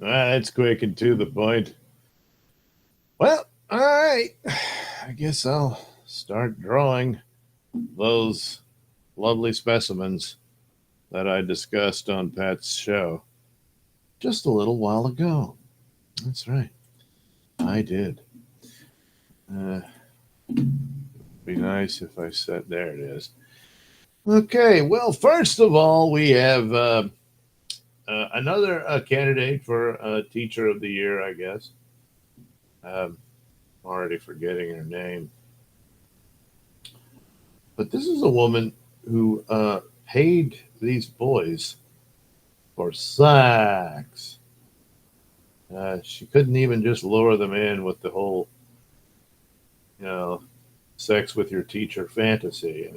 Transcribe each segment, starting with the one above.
That's quick and to the point. Well, all right. I guess I'll start drawing those lovely specimens that I discussed on Pat's show just a little while ago. That's right. I did. Uh, be nice if I said, there it is. Okay, well, first of all, we have another candidate for Teacher of the Year, I guess. I'm already forgetting her name. But this is a woman who paid these boys for sex. She couldn't even just lure them in with the whole, you know, sex with your teacher fantasy.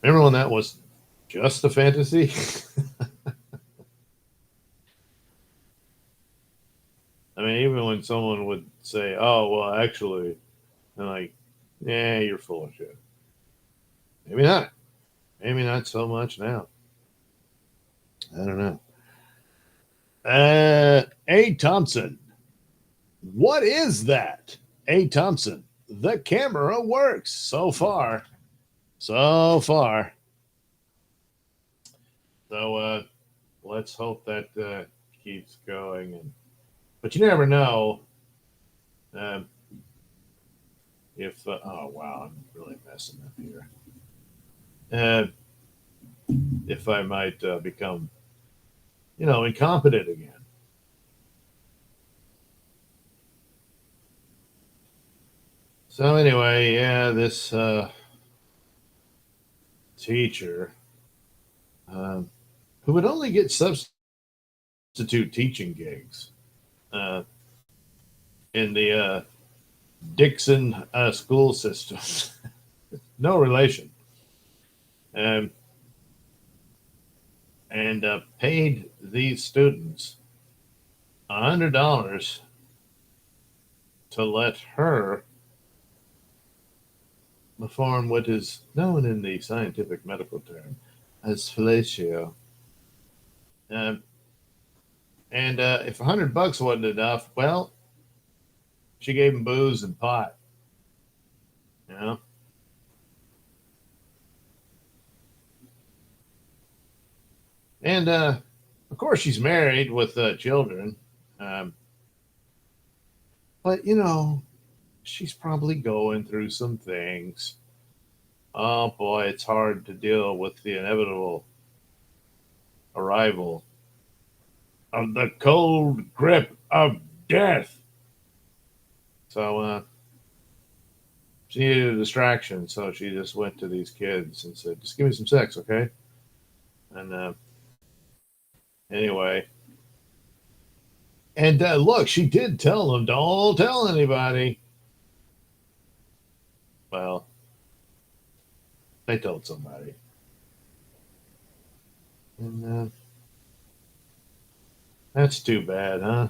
Remember when that was just a fantasy? I mean, even when someone would say, "Oh, well, actually," I'm like, "Yeah, you're full of shit." Maybe not. Maybe not so much now. I don't know. A. Thompson. What is that? A. Thompson. The camera works so far. So far. So let's hope that keeps going. But you never know um, if. Oh wow, I'm really messing up here. Uh, if I might become, incompetent again. So anyway, yeah, this teacher um, who would only get substitute teaching gigs uh, in the Dixon school system. No relation. Um, and paid these students $100 to let her perform what is known in the scientific medical term as fellatio. Um, and if $100 wasn't enough, well, she gave him booze and pot. You know, and of course she's married with children, um, but she's probably going through some things. Oh boy, it's hard to deal with the inevitable arrival of the cold grip of death. So she needed a distraction, so she just went to these kids and said, "Just give me some sex, okay?" And anyway, and look, she did tell them, "Don't tell anybody." Well, they told somebody, and that's too bad, huh?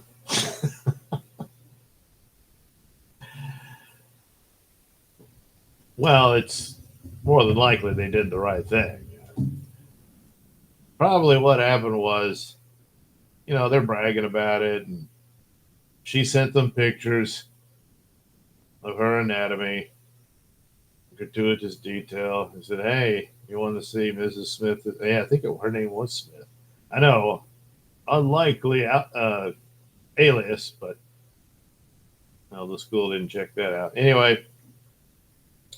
Well, it's more than likely they did the right thing. Probably what happened was, they're bragging about it, and she sent them pictures of her anatomy, gratuitous detail, and said, "Hey, you want to see Mrs. Smith?" Yeah, I think her name was Smith. I know, unlikely alias, but no, the school didn't check that out. Anyway,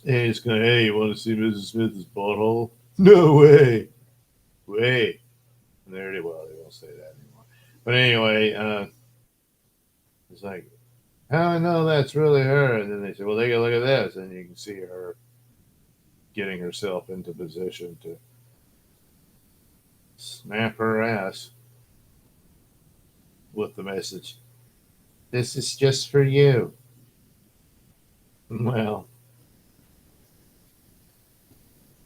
he's going, "Hey, you want to see Mrs. Smith's butthole?" No way. Wait. And there it well, they won't say that anymore. But anyway, it's like, how I know that's really her? And then they say, well, take a look at this. And you can see her getting herself into position to snap her ass with the message, "This is just for you." Well,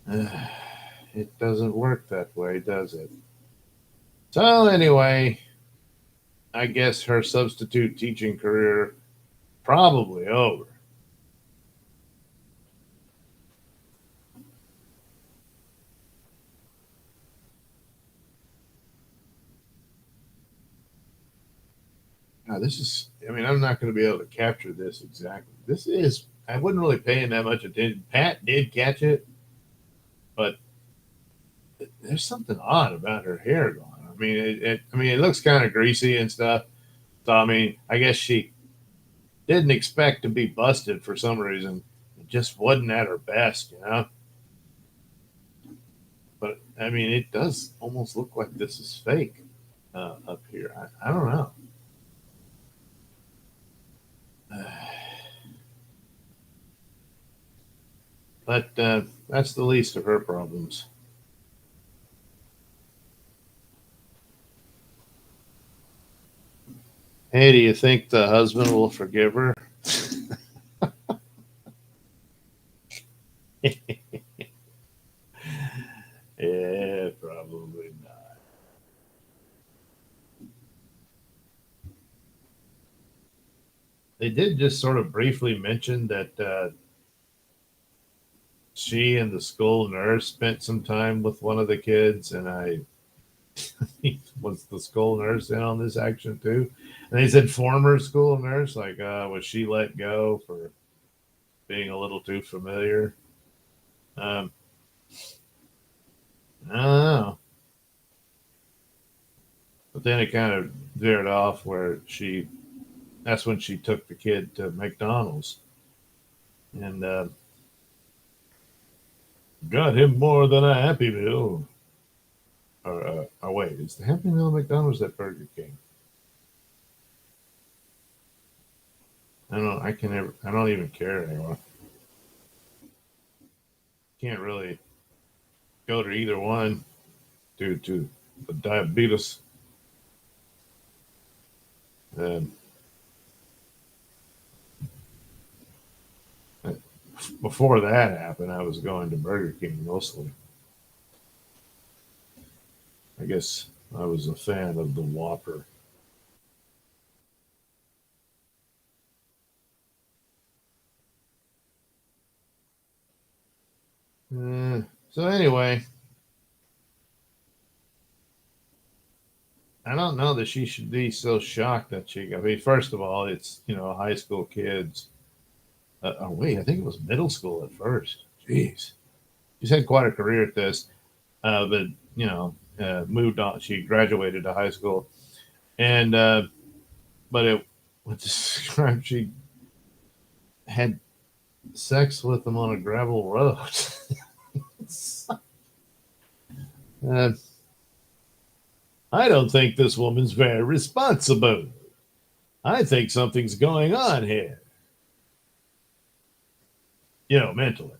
it doesn't work that way, does it? So, anyway, I guess her substitute teaching career probably over. this is. I mean, I'm not going to be able to capture this exactly. This is. I wasn't really paying that much attention. Pat did catch it, but there's something odd about her hair going on. I mean, it looks kind of greasy and stuff. So I mean, I guess she didn't expect to be busted for some reason. It just wasn't at her best, you know. But I mean, it does almost look like this is fake up here. I don't know. But that's the least of her problems. Hey, do you think the husband will forgive her? Yeah, probably not. They did just sort of briefly mention that she and the school nurse spent some time with one of the kids, and I was the school nurse in on this action too. And they said former school nurse, like was she let go for being a little too familiar? Um, I don't know. But then it kind of veered off where that's when she took the kid to McDonald's and got him more than a Happy Meal. Or wait, is the Happy Meal McDonald's at Burger King? I don't. I can never. I don't even care anymore. Can't really go to either one due to the diabetes. Um, Before that happened, I was going to Burger King mostly. I guess I was a fan of the Whopper. Uh, so anyway, I don't know that she should be so shocked that she. I mean, first of all, it's high school kids. Oh wait, I think it was middle school at first. Jeez, she's had quite a career at this, but moved on. She graduated to high school, and but it was described she had sex with him on a gravel road. uh, I don't think this woman's very responsible. I think something's going on here. Mentally.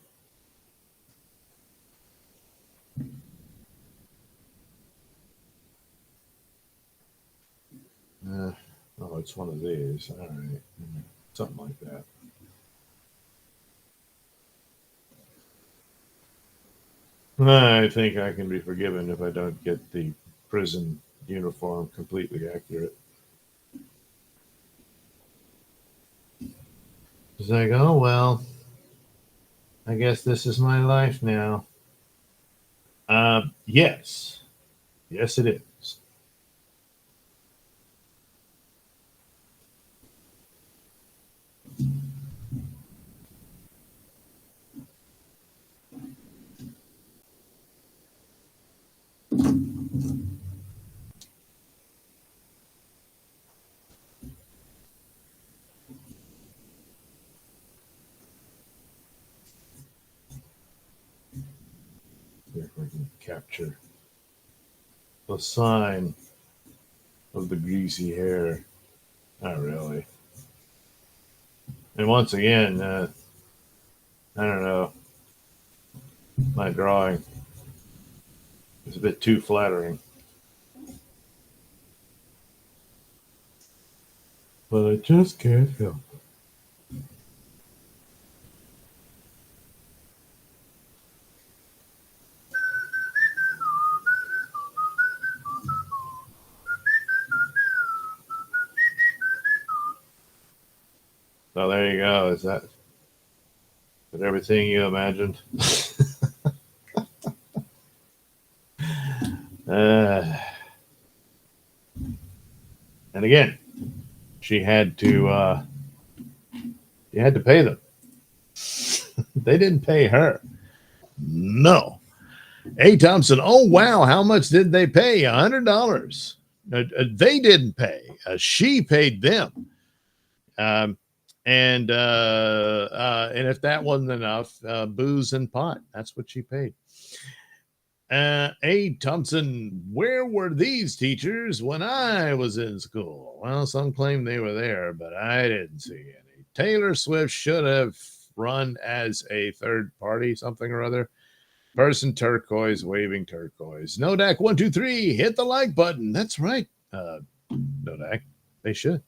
Oh, it's one of these. All right. Something like that. I think I can be forgiven if I don't get the prison uniform completely accurate. It's like, oh, well, I guess this is my life now. Yes. Yes, it is. If I can capture the sign of the greasy hair. Not really. And once again, I don't know, my drawing is a bit too flattering. But I just can't help. So there you go. Is that everything you imagined? uh, and again, she had to you had to pay them. They didn't pay her. No. A. Thompson, oh, wow. How much did they pay? $100. They didn't pay. She paid them. Um, and if that wasn't enough, booze and pot. That's what she paid. A. Thompson, where were these teachers when I was in school? Well, some claim they were there, but I didn't see any. Taylor Swift should have run as a third party, something or other. Person turquoise, waving turquoise. Nodak 123, hit the like button. That's right, Nodak. They should.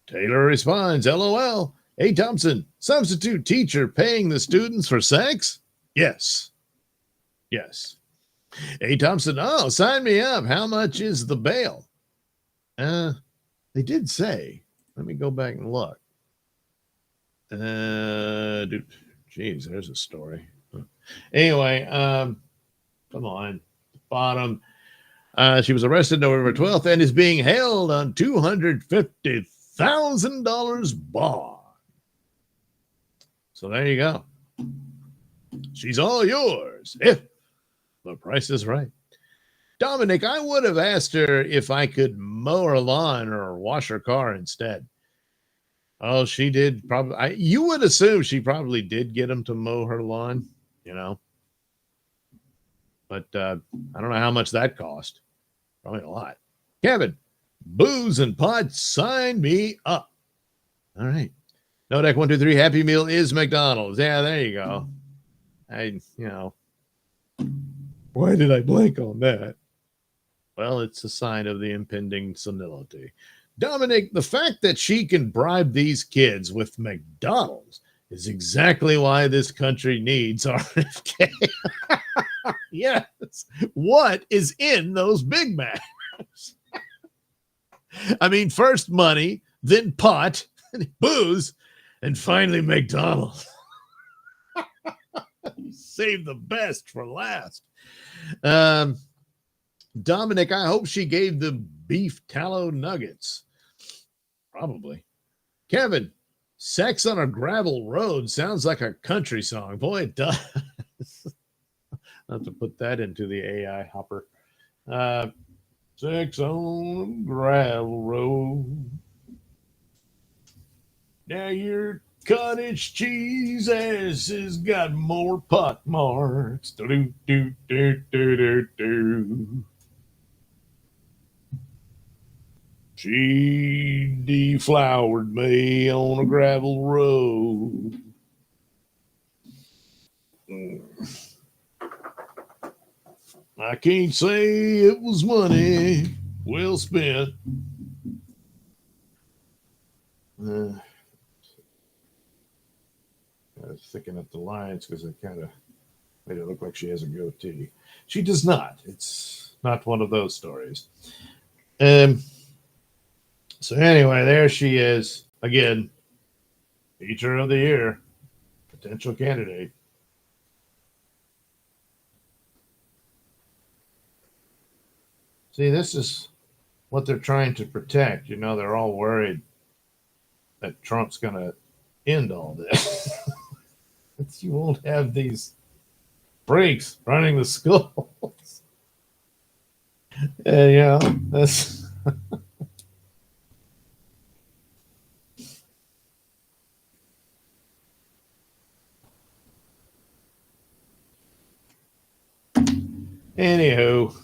Taylor responds, LOL. A. Thompson, substitute teacher paying the students for sex? Yes. Yes. A. Thompson, oh, sign me up. How much is the bail? They did say. Let me go back and look. Geez, there's a story. Anyway, come on. Bottom. She was arrested November 12th and is being held on $250,000 bond. So there you go. She's all yours if the price is right. Dominic, I would have asked her if I could mow her lawn or wash her car instead. Oh, she did probably. You would assume she probably did get him to mow her lawn, you know. But I don't know how much that cost. Probably a lot. Kevin, booze and pot, sign me up. All right. Nodeck 123, Happy Meal is McDonald's. Yeah, there you go. Why did I blank on that? Well, it's a sign of the impending senility. Dominic, the fact that she can bribe these kids with McDonald's is exactly why this country needs RFK. Yes. What is in those Big Macs? I mean, first money, then pot, booze, and finally McDonald's. Save the best for last. Dominic, I hope she gave the beef tallow nuggets. Probably. Kevin, sex on a gravel road sounds like a country song. Boy, it does. I'll have to put that into the AI hopper. Sex on a gravel road. Now your cottage cheese ass has got more pock marks. Do, do, do, do, do, do. She deflowered me on a gravel road. I can't say it was money well spent. I was thicken up the lines because I kind of made it look like she has a goatee. She does not. It's not one of those stories. So anyway, there she is. Again, Teacher of the Year, potential candidate. See, this is what they're trying to protect. You know, they're all worried that Trump's going to end all this. You won't have these freaks running the schools. And, you know, that's... Anywho,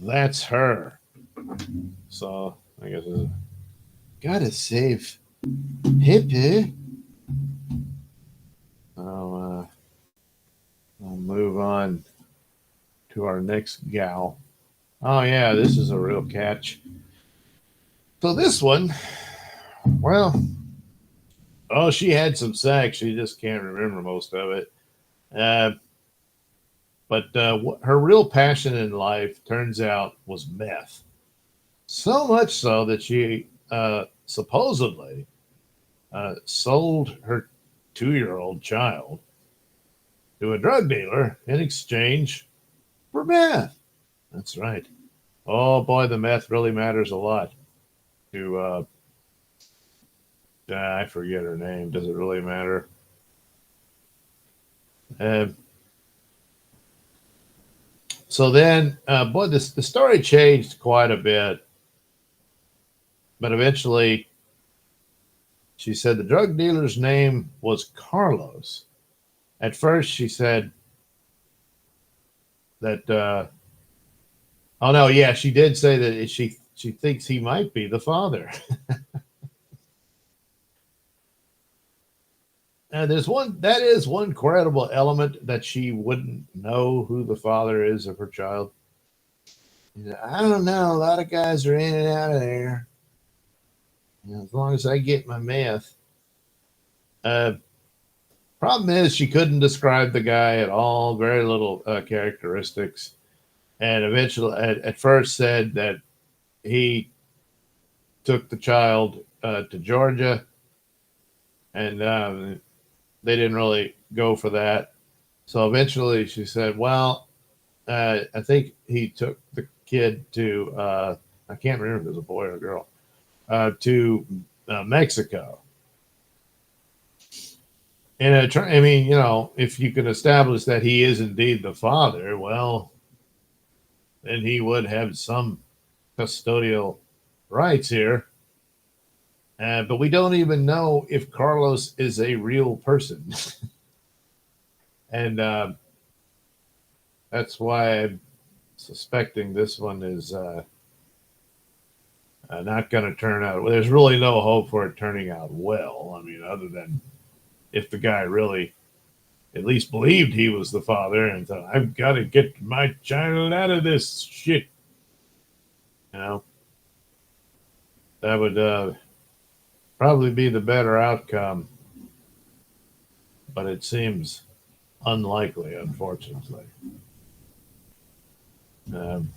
that's her. So I guess gotta save Hippie. I'll move on to our next gal. Oh yeah, this is a real catch. So this one, well, she had some sex. She just can't remember most of it. But her real passion in life, turns out, was meth. So much so that she supposedly sold her 2-year-old child to a drug dealer in exchange for meth. That's right. Oh boy, the meth really matters a lot to I forget her name. Does it really matter? Uh, so then, boy, the story changed quite a bit, but eventually she said the drug dealer's name was Carlos. At first, she said that. Oh no, yeah, she did say that she thinks he might be the father. And there's one that is one credible element that she wouldn't know who the father is of her child. I don't know. A lot of guys are in and out of there. As long as I get my meth. Uh, Problem is, she couldn't describe the guy at all. Very little characteristics, and eventually, at first, said that he took the child to Georgia, and they didn't really go for that. So eventually, she said, "Well, I think he took the kid to I can't remember if it was a boy or a girl to Mexico." And I mean, if you can establish that he is indeed the father, well, then he would have some custodial rights here. But we don't even know if Carlos is a real person. And that's why I'm suspecting this one is not going to turn out. Well, there's really no hope for it turning out well. I mean, other than if the guy really at least believed he was the father and thought, I've got to get my child out of this shit. You know, that would probably be the better outcome. But it seems unlikely, unfortunately. Um,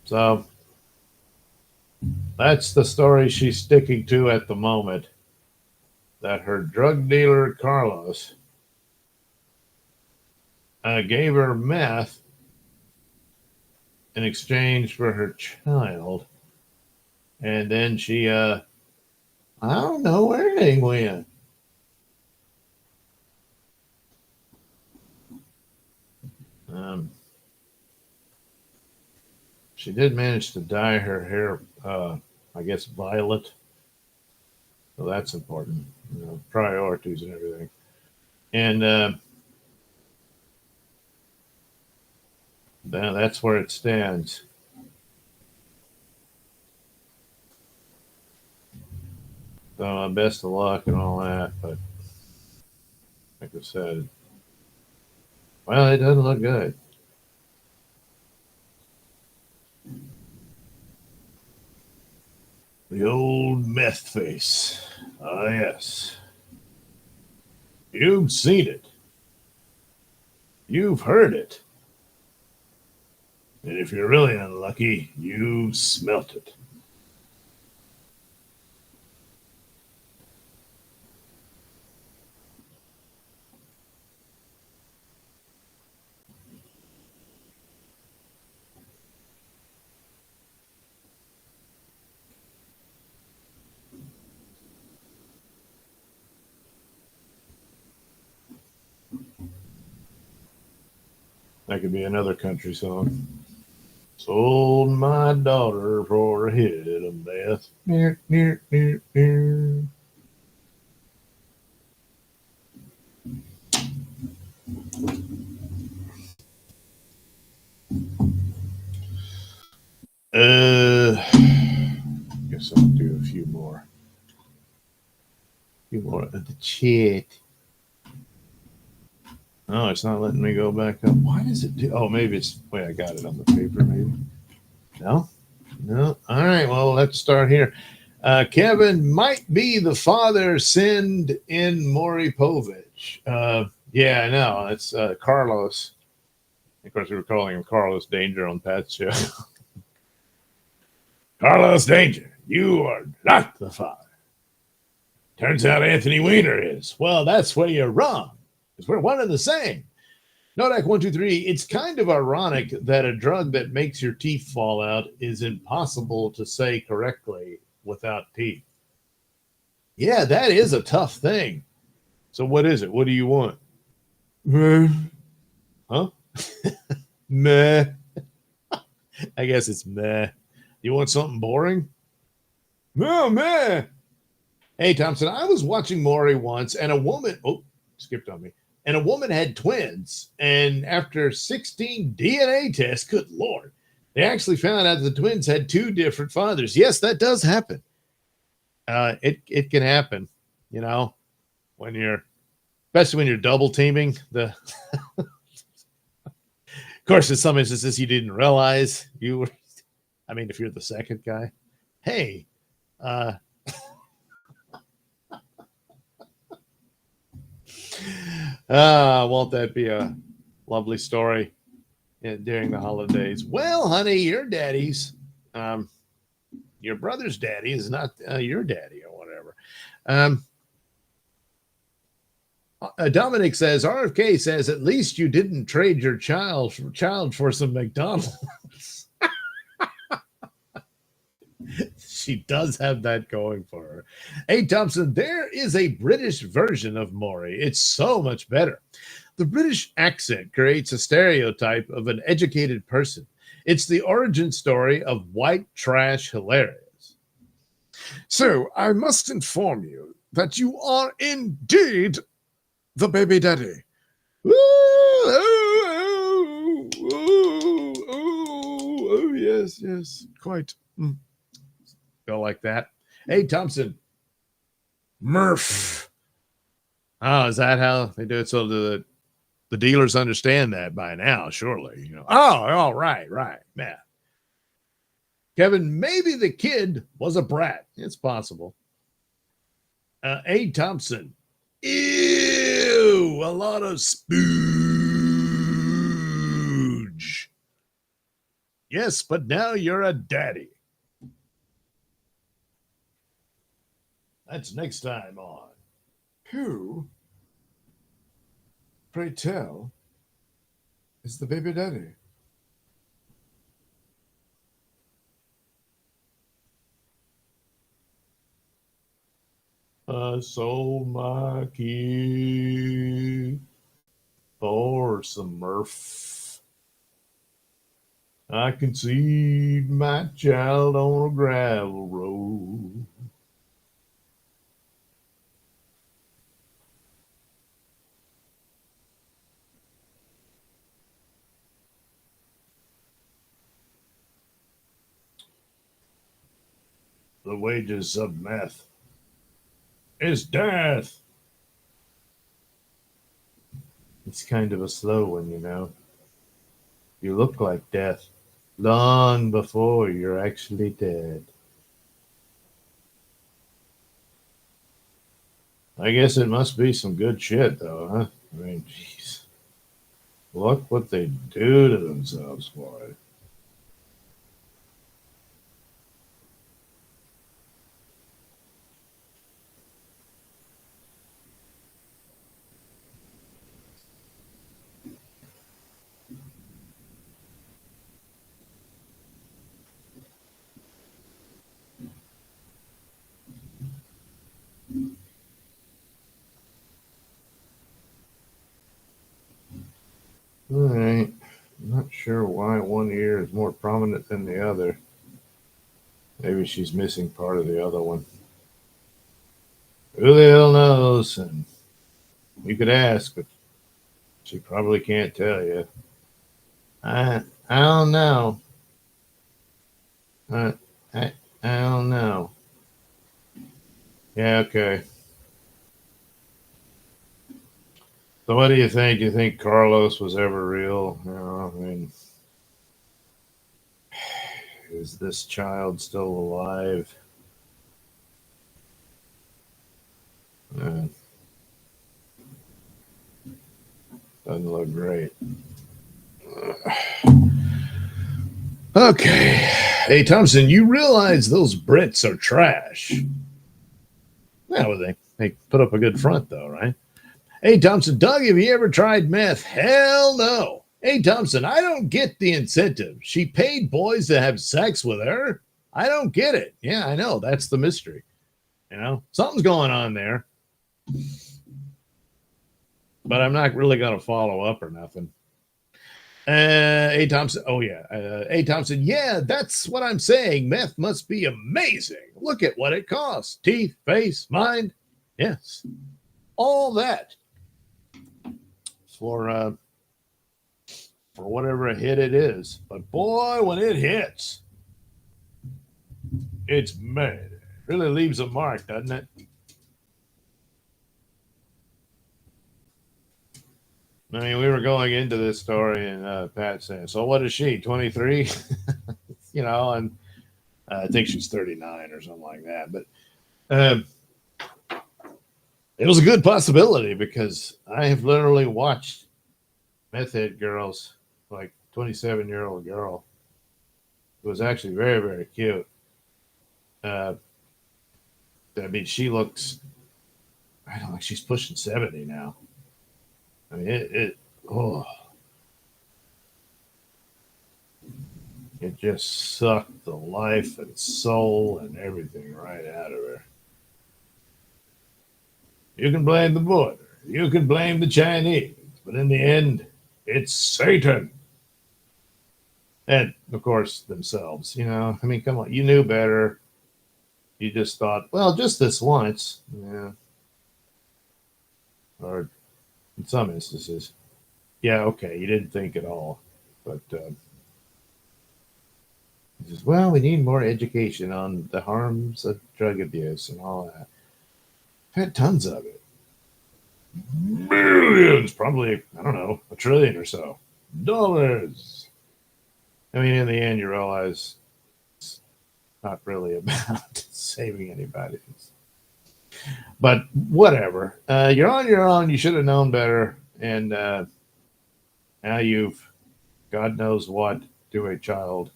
so that's the story she's sticking to at the moment, that her drug dealer, Carlos, gave her meth in exchange for her child. And then she, I don't know where they went. Um, she did manage to dye her hair, I guess, violet. So that's important, priorities and everything. And that's where it stands. So best of luck and all that. But like I said, well, it doesn't look good. The old meth face. Ah, yes. You've seen it. You've heard it. And if you're really unlucky, you've smelt it. That could be another country song. Sold my daughter for a hit of meth. Near, near, near, near. Guess I'll do a few more. A few more of the chat. Oh, it's not letting me go back up. Why does it do? Oh, maybe it's. Wait, I got it on the paper. Maybe. No. No. All right. Well, let's start here. Kevin might be the father sinned in Moripovich. Yeah, I know. It's Carlos. Of course, we were calling him Carlos Danger on Pat's show. Carlos Danger, you are not the father. Turns out Anthony Weiner is. Well, that's where you're wrong, because we're one and the same. Nodak123, it's kind of ironic that a drug that makes your teeth fall out is impossible to say correctly without teeth. Yeah, that is a tough thing. So what is it? What do you want? Meh. Huh? Meh. I guess it's meh. You want something boring? No, meh. Hey, Thompson, I was watching Maury once, and a woman, skipped on me, and a woman had twins. And after 16 DNA tests, good Lord, they actually found out the twins had two different fathers. Yes, that does happen. It can happen, you know, when you're, especially when you're double teaming. Of course, in some instances, you didn't realize you were, I mean, if you're the second guy, hey, won't that be a lovely story during the holidays? Well, honey, your daddy's, your brother's daddy is not your daddy or whatever. Dominic says, RFK says, at least you didn't trade your child for some McDonald's. She does have that going for her. Hey, Thompson, there is a British version of Maury. It's so much better. The British accent creates a stereotype of an educated person. It's the origin story of white trash hilarious. So I must inform you that you are indeed the baby daddy. Oh, yes, quite. Go like that. Hey, Thompson. Murph. Oh, is that how they do it? So the dealers understand that by now, surely. You know. Oh, right. Yeah. Kevin, maybe the kid was a brat. It's possible. A. Thompson. Ew, a lot of spooge. Yes, but now you're a daddy. That's next time on Who, pray tell, is the baby daddy? I sold my kid for some Murph. I conceived my child on a gravel road. The wages of meth is death. It's kind of a slow one, you know. You look like death long before you're actually dead. I guess it must be some good shit, though, huh? I mean, jeez. Look what they do to themselves for it. All right. I'm not sure why one ear is more prominent than the other. Maybe she's missing part of the other one. Who the hell knows? And you could ask, but she probably can't tell you. I don't know. I don't know. Yeah, okay. So what do you think? You think Carlos was ever real? You know, I mean, is this child still alive? Doesn't look great. Okay. Hey, Thompson, you realize those Brits are trash. Yeah, well, they put up a good front, though, right? Hey, Thompson, Doug, have you ever tried meth? Hell no. Hey, Thompson, I don't get the incentive. She paid boys to have sex with her. I don't get it. Yeah, I know. That's the mystery. Something's going on there, but I'm not really going to follow up or nothing. A. Thompson. Oh, yeah. A. Thompson. Yeah, that's what I'm saying. Meth must be amazing. Look at what it costs. Teeth, face, mind. Yes. All that for whatever hit it is. But boy, when it hits, it's mad. It really leaves a mark, doesn't it? I mean, we were going into this story, and Pat saying, "So what is she? 23?" And I think she's 39 or something like that. But um, it was a good possibility because I have literally watched meth head girls, like 27-year-old girl, who was actually very, very cute. I mean, she looks, I don't know, she's pushing 70 now. I mean, it just sucked the life and soul and everything right out of her. You can blame the border, you can blame the Chinese, but in the end, it's Satan. And of course, themselves. I mean, come on, you knew better. You just thought, well, just this once. Yeah. Or in some instances, yeah, okay, you didn't think at all. But he says, well, we need more education on the harms of drug abuse and all that. I've had tons of it. Millions, probably, I don't know, $1 trillion or so dollars. I mean, in the end, you realize it's not really about saving anybody. But whatever. You're on your own. You should have known better. And now you've, God knows what, to a child,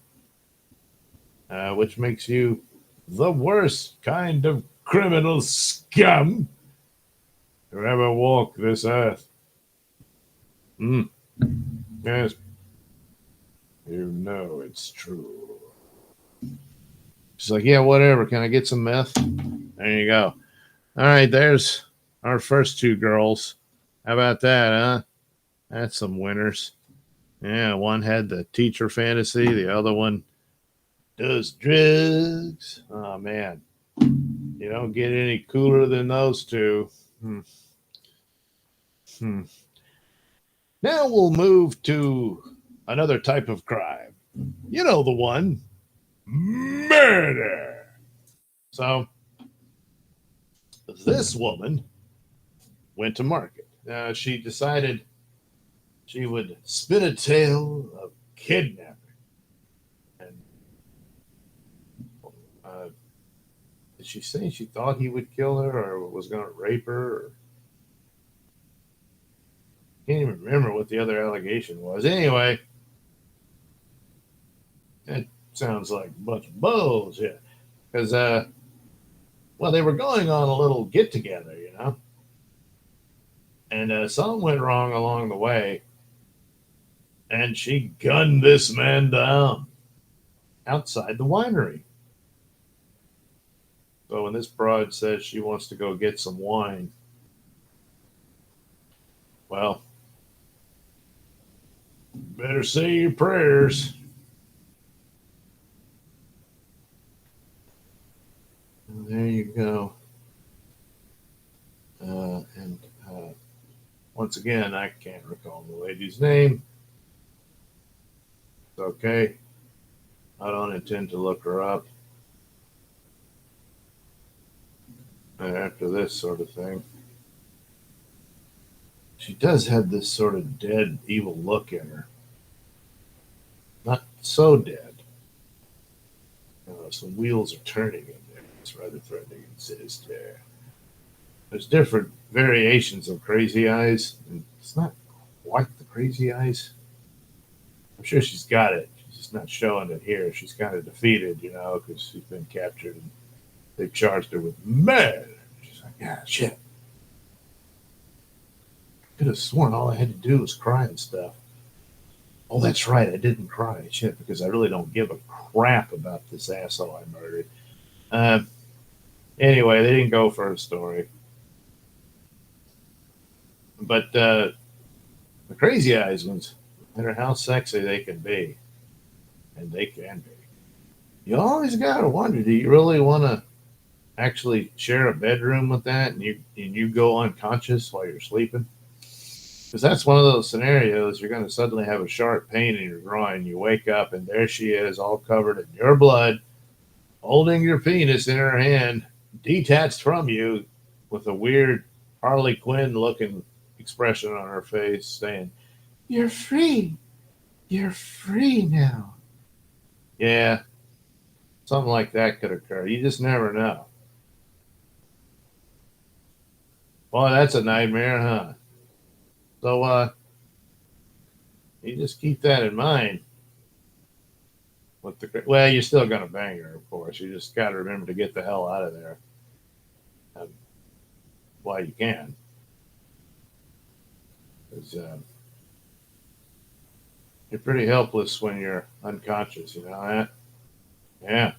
which makes you the worst kind of criminal scum to ever walk this earth. Yes. You know it's true. She's like, yeah, whatever. Can I get some meth? There you go. All right, there's our first two girls. How about that, huh? That's some winners. Yeah, one had the teacher fantasy, the other one does drugs. Oh, man. You don't get any cooler than those two. Now we'll move to another type of crime. You know the one, murder. So this woman went to market. She decided she would spin a tale of kidnapping. And did she say she thought he would kill her or was going to rape her? Or... Can't even remember what the other allegation was. Anyway, that sounds like a bunch of bullshit. Because, well, they were going on a little get together, and something went wrong along the way. And she gunned this man down outside the winery. So when this broad says she wants to go get some wine, well, better say your prayers. And there you go. And once again, I can't recall the lady's name. It's okay. I don't intend to look her up after this sort of thing. She does have this sort of dead, evil look in her. Not so dead. Some wheels are turning in there. It's rather threatening and sinister. There's different variations of crazy eyes, and it's not quite the crazy eyes. I'm sure she's got it. She's just not showing it here. She's kind of defeated, because she's been captured and they charged her with murder. She's like, yeah, shit. Could have sworn all I had to do was cry and stuff. Oh, that's right. I didn't cry. Shit, because I really don't give a crap about this asshole I murdered. Uh, anyway, they didn't go for a story. But the crazy eyes ones, no matter how sexy they can be, and they can be, you always got to wonder, do you really want to actually share a bedroom with that and you go unconscious while you're sleeping? Because that's one of those scenarios. You're going to suddenly have a sharp pain in your groin. You wake up and there she is, all covered in your blood, holding your penis in her hand, detached from you, with a weird Harley Quinn looking expression on her face, saying, "You're free. You're free now." Yeah, something like that could occur. You just never know. Boy, that's a nightmare, huh? So, you just keep that in mind. Well, you're still gonna bang her, of course. You just got to remember to get the hell out of there um, while you can, because you're pretty helpless when you're unconscious. You know that? Yeah,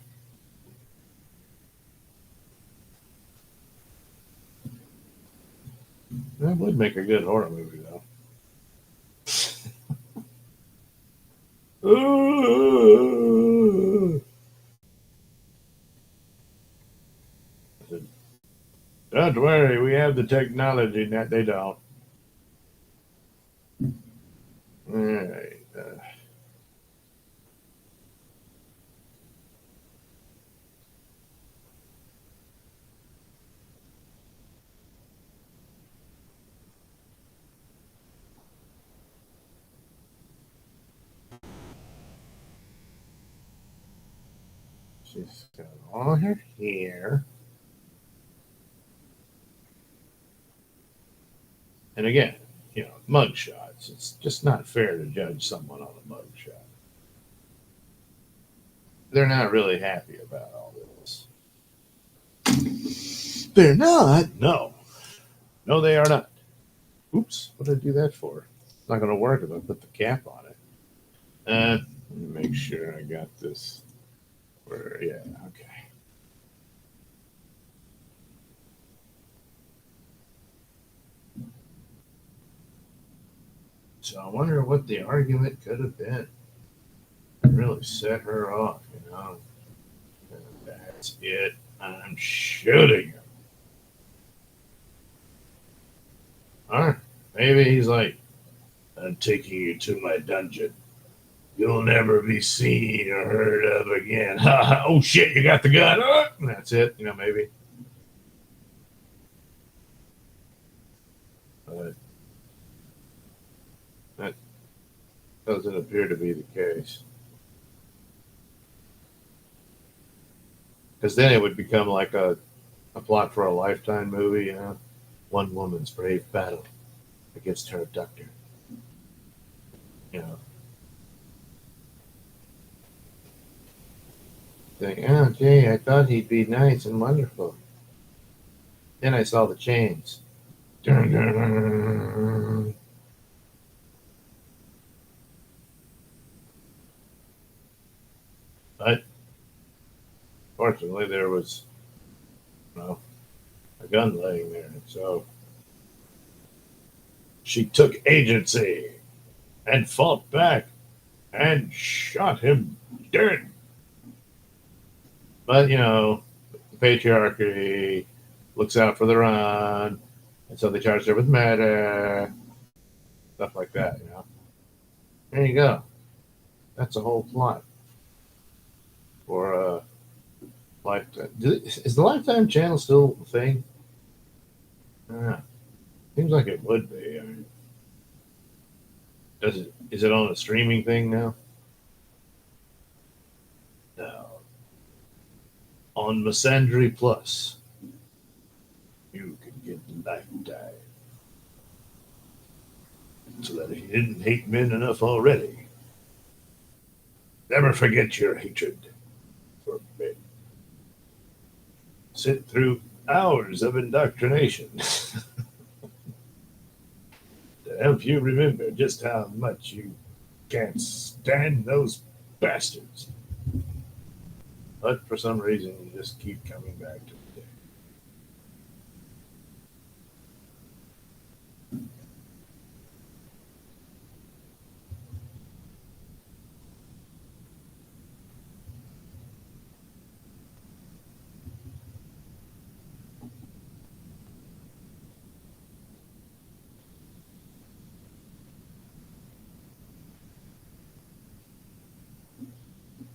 that would make a good horror movie, though. Don't worry, we have the technology. That they don't. All right. She's got all her hair. And again, mug shots. It's just not fair to judge someone on a mug shot. They're not really happy about all this. They're not? No. No, they are not. Oops, what did I do that for? It's not going to work if I put the cap on it. Let me make sure I got this. Yeah, okay. So I wonder what the argument could have been. It really set her off, you know. And that's it. I'm shooting him. All right. Maybe he's like, "I'm taking you to my dungeon. You'll never be seen or heard of again." Oh shit, you got the gun. And that's it, maybe. But that doesn't appear to be the case. Because then it would become like a plot for a Lifetime movie. One woman's brave battle against her abductor. You know, think, "Oh, gee, I thought he'd be nice and wonderful. Then I saw the chains." Dun, dun, dun. But fortunately, there was, a gun laying there. So she took agency and fought back and shot him dead. But, the patriarchy looks out for the run. And so they charged her with murder, stuff like that. There you go. That's a whole plot for Lifetime. Is the Lifetime channel still a thing? Seems like it would be. I mean, is it on a streaming thing now? No. On Misandry Plus, you can get Lifetime. So that if you didn't hate men enough already, never forget your hatred for men. Sit through hours of indoctrination. to help you remember just how much you can't stand those bastards. But for some reason, you just keep coming back to it.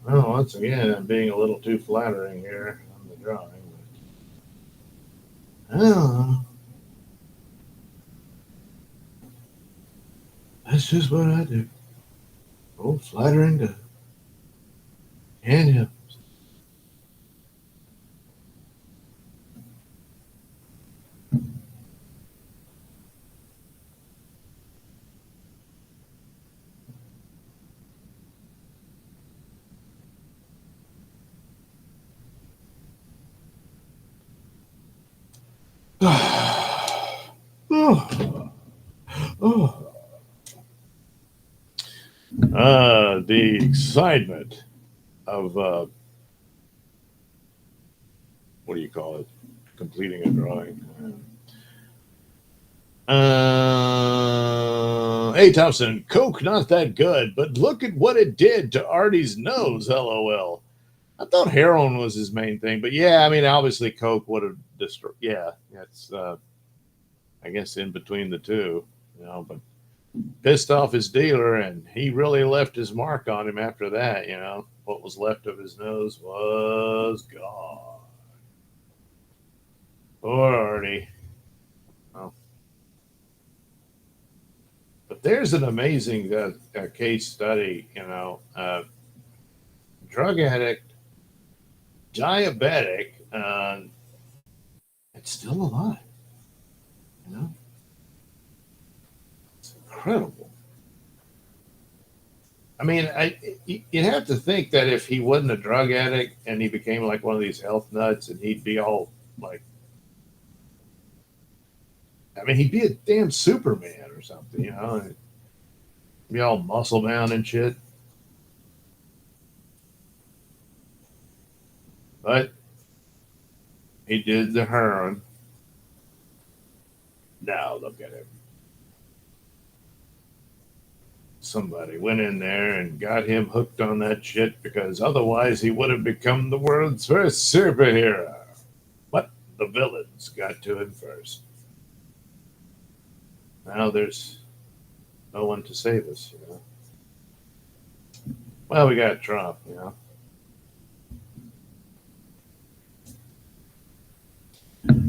Well, once again, I'm being a little too flattering here on the drawing. But I don't know. That's just what I do. Oh, flattering to hand him. Oh, oh. The excitement of what do you call it? Completing a drawing. Hey Thompson, Coke not that good, but look at what it did to Artie's nose. LOL. I thought heroin was his main thing, but yeah, I mean, obviously Coke would have destroyed. Yeah, that's I guess in between the two, but pissed off his dealer, and he really left his mark on him after that. What was left of his nose was gone. Poor Artie. Oh. But there's an amazing case study, drug addict, diabetic, it's still alive. It's incredible. I mean, you'd have to think that if he wasn't a drug addict and he became like one of these health nuts, and he'd be all like, I mean, he'd be a damn Superman or something, He'd be all muscle bound and shit. But he did the heroin. Now look at him. Somebody went in there and got him hooked on that shit, because otherwise he would have become the world's first superhero. But the villains got to him first. Now there's no one to save us, Well, we got Trump,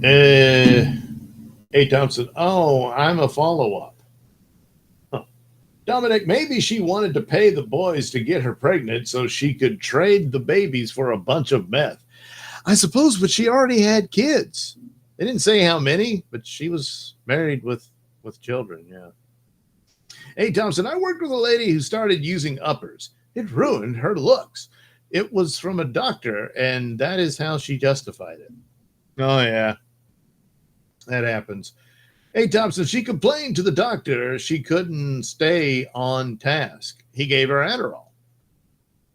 Hey, Thompson. Oh, I'm a follow-up. Huh. Dominic, maybe she wanted to pay the boys to get her pregnant so she could trade the babies for a bunch of meth. I suppose, but she already had kids. They didn't say how many, but she was married with children, yeah. Hey, Thompson, I worked with a lady who started using uppers. It ruined her looks. It was from a doctor, and that is how she justified it. Oh, yeah. That happens. Hey, Thompson, she complained to the doctor she couldn't stay on task. He gave her Adderall.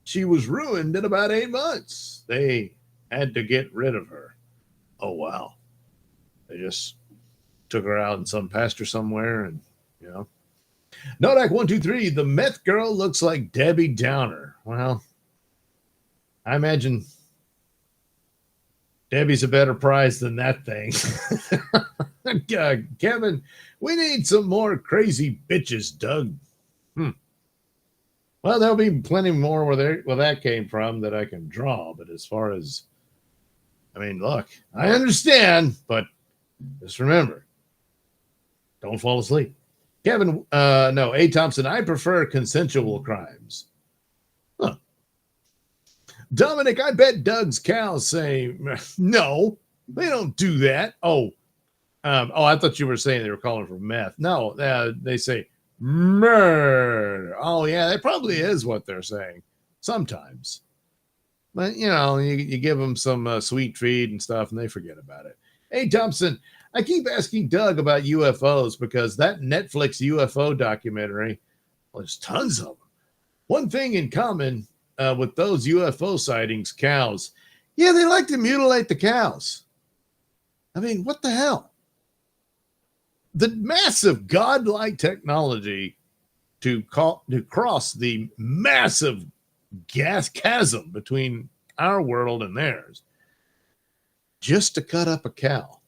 She was ruined in about 8 months. They had to get rid of her. Oh, wow. They just took her out in some pasture somewhere, and, Nodak123, the meth girl looks like Debbie Downer. Well, I imagine Debbie's a better prize than that thing. Kevin, we need some more crazy bitches, Doug. Well, there'll be plenty more where that came from that I can draw. But as far as, I mean, look, I understand, but just remember, don't fall asleep. Kevin, no, A. Thompson, I prefer consensual crimes. Huh. Dominic, I bet Doug's cows say, no, they don't do that. Oh, I thought you were saying they were calling for meth. No, they say murder. Oh, yeah, that probably is what they're saying sometimes. But, you give them some sweet feed and stuff, and they forget about it. Hey, Thompson, I keep asking Doug about UFOs because that Netflix UFO documentary, well, there's tons of them. One thing in common with those UFO sightings, cows. Yeah, they like to mutilate the cows. I mean, what the hell? The massive godlike technology to cross the massive gas chasm between our world and theirs just to cut up a cow.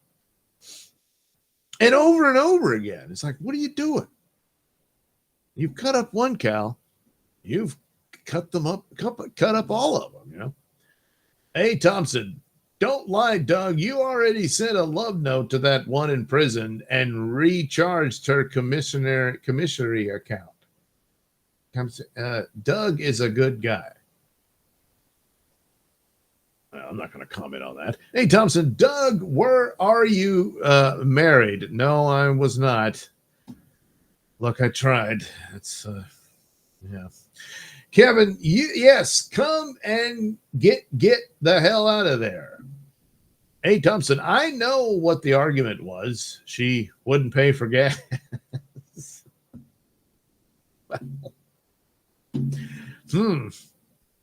And over again. It's like, what are you doing? You've cut up one cow, you've cut up all of them, you know. Hey, Thompson, don't lie, Doug. You already sent a love note to that one in prison and recharged her commissary account. Doug is a good guy. I'm not going to comment on that. Hey, Thompson, Doug, where are you married? No, I was not. Look, I tried. It's, yeah. Kevin, yes, come and get the hell out of there. Hey, Thompson, I know what the argument was. She wouldn't pay for gas.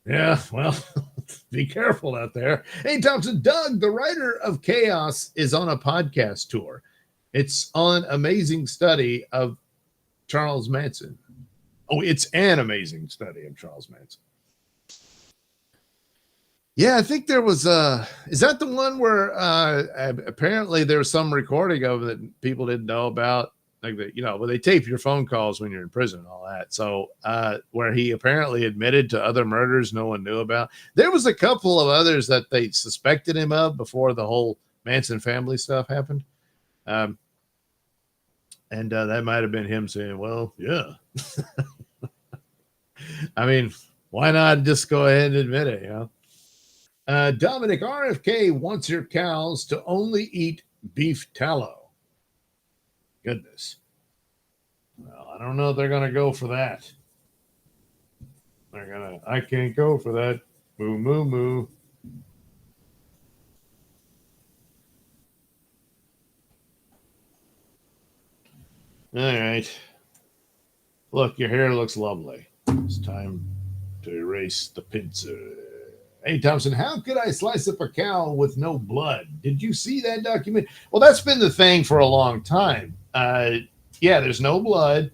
Yeah, well, be careful out there. Hey, Thompson, Doug, the writer of Chaos, is on a podcast tour. It's on Amazing Study of Charles Manson. Oh, it's an amazing study of Charles Manson. Yeah, I think there was is that the one where apparently there was some recording of it that people didn't know about? Like that, you know, where they tape your phone calls when you're in prison and all that. So where he apparently admitted to other murders no one knew about. There was a couple of others that they suspected him of before the whole Manson family stuff happened. And that might have been him saying, well, yeah. I mean, why not just go ahead and admit it, you know? Dominic, RFK wants your cows to only eat beef tallow. Goodness. Well, I don't know if they're going to go for that. I can't go for that. Moo, moo, moo. All right. Look, your hair looks lovely. It's time to erase the pincer. Hey, Thompson, how could I slice up a cow with no blood? Did you see that document? Well, that's been the thing for a long time. Yeah, there's no blood,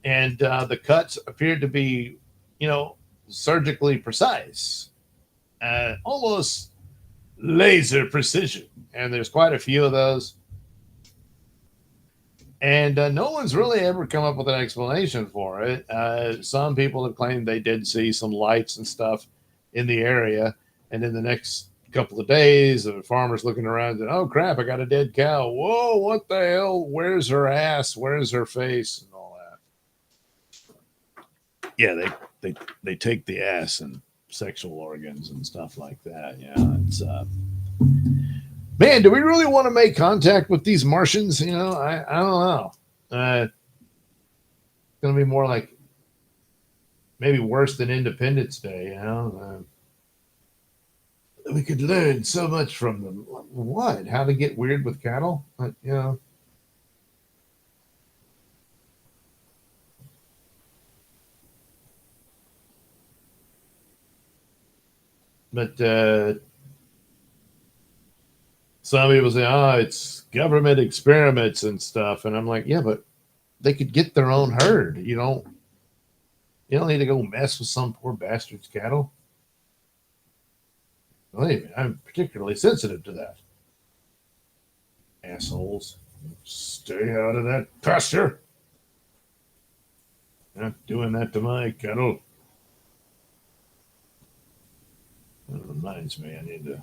and the cuts appeared to be, you know, surgically precise, almost laser precision. And there's quite a few of those. And no one's really ever come up with an explanation for it. Some people have claimed they did see some lights and stuff in the area. And in the next couple of days, the farmer's looking around and, oh, crap, I got a dead cow. Whoa, what the hell? Where's her ass? Where's her face? And all that. Yeah, they take the ass and sexual organs and stuff like that. Yeah, it's... Man, do we really want to make contact with these Martians? You know, I don't know. It's going to be more like maybe worse than Independence Day, you know. We could learn so much from them. What? How to get weird with cattle? You know. But some people say, oh, it's government experiments and stuff. And I'm like, yeah, but they could get their own herd. You don't need to go mess with some poor bastard's cattle. Believe me, I'm particularly sensitive to that. Assholes. Stay out of that pasture. Not doing that to my cattle. That reminds me, I need to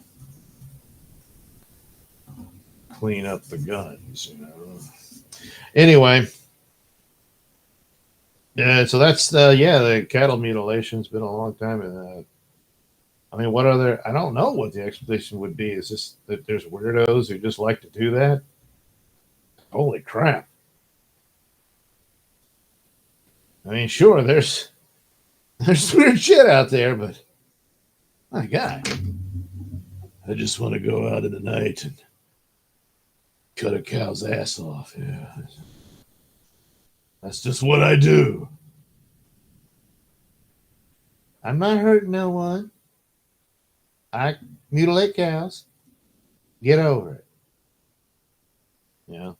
clean up the guns, you know. Anyway, yeah, so that's the cattle mutilation's been a long time, and I mean, what other? I don't know what the explanation would be. Is this that there's weirdos who just like to do that? Holy crap! I mean, sure, there's weird shit out there, but my God, I just want to go out in the night and cut a cow's ass off. Yeah. That's just what I do. I'm not hurting no one. I mutilate cows. Get over it. You know?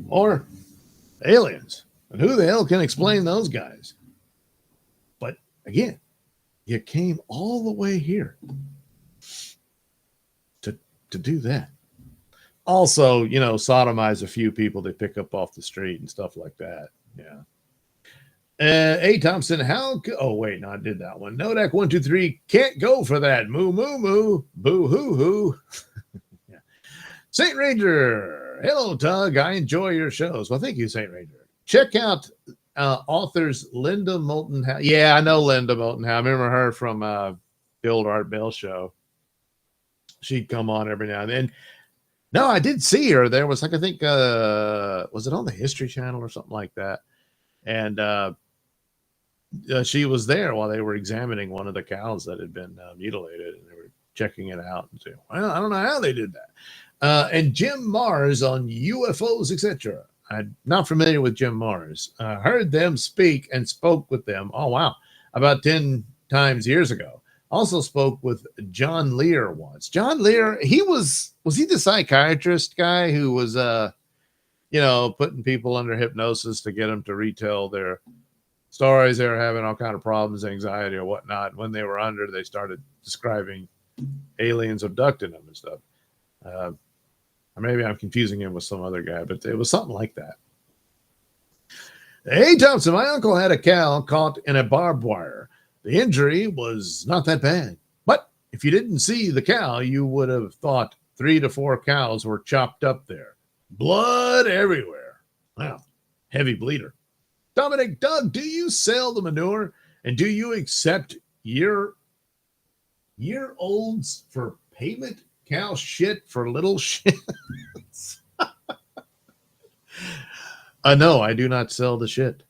Or aliens. And who the hell can explain those guys? But again, you came all the way here to do that. Also, you know, sodomize a few people they pick up off the street and stuff like that. Yeah. A. Thompson, oh, wait, no, I did that one. Nodak 123, can't go for that. Moo, moo, moo. Boo, hoo, hoo. Yeah. Saint Ranger, hello, Tug. I enjoy your shows. Well, thank you, Saint Ranger. Check out authors Linda Moulton Howe. Yeah, I know Linda Moulton Howe. I remember her from the old Art Bell show. She'd come on every now and then. No, I did see her. There was like, I think, was it on the History Channel or something like that? And she was there while they were examining one of the cows that had been mutilated, and they were checking it out and saying, well, I don't know how they did that. And Jim Mars on UFOs, etc. I'm not familiar with Jim Mars. Heard them speak and spoke with them. Oh, wow. About 10 times years ago. Also spoke with John Lear once. John Lear, was he the psychiatrist guy who was, you know, putting people under hypnosis to get them to retell their stories? They were having all kind of problems, anxiety or whatnot. When they were under, they started describing aliens abducting them and stuff. Or maybe I'm confusing him with some other guy, but it was something like that. Hey, Thompson, my uncle had a cow caught in a barbed wire. The injury was not that bad, but if you didn't see the cow, you would have thought 3 to 4 cows were chopped up there. Blood everywhere. Wow, heavy bleeder. Dominic, Doug, do you sell the manure, and do you accept year-olds for payment? Cow shit for little shits? No, I do not sell the shit.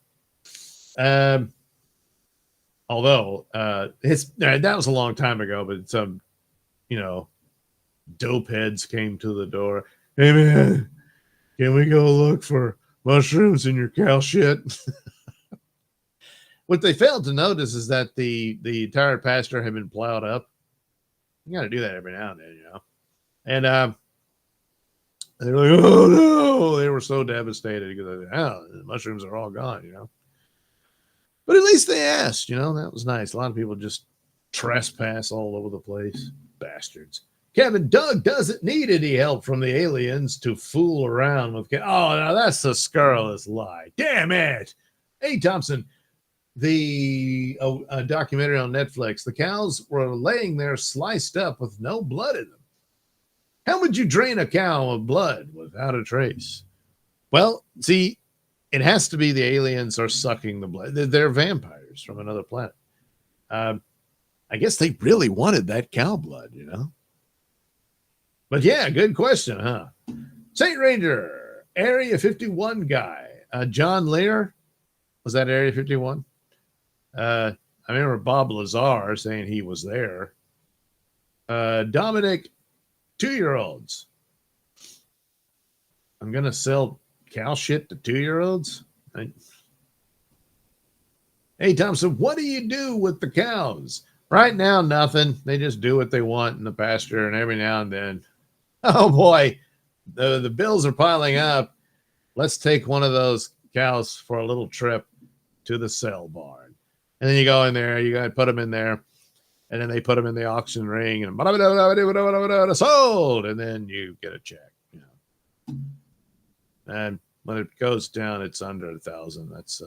Although that was a long time ago, but some, you know, dope heads came to the door. Hey man, can we go look for mushrooms in your cow shit? What they failed to notice is that the entire pasture had been plowed up. You got to do that every now and then, you know. And they were like, oh no, they were so devastated because the mushrooms are all gone, you know. But at least they asked, you know, that was nice. A lot of people just trespass all over the place. Bastards. Kevin, Doug doesn't need any help from the aliens to fool around with. Oh, no, that's a scurrilous lie. Damn it. Hey, Thompson, the documentary on Netflix, the cows were laying there sliced up with no blood in them. How would you drain a cow of blood without a trace? Well, see, it has to be the aliens are sucking the blood. They're vampires from another planet. I guess they really wanted that cow blood, you know? But yeah, good question, huh? Saint Ranger, Area 51 guy. John Lear, was that Area 51? I remember Bob Lazar saying he was there. Dominic, 2-year-olds. I'm going to sell cow shit to 2-year-olds? Hey, Thompson, what do you do with the cows? Right now, nothing. They just do what they want in the pasture, and every now and then, oh boy, the bills are piling up. Let's take one of those cows for a little trip to the sale barn. And then you go in there, you got to put them in there, and then they put them in the auction ring, and sold, and then you get a check. You know. And when it goes down, it's under 1,000. That's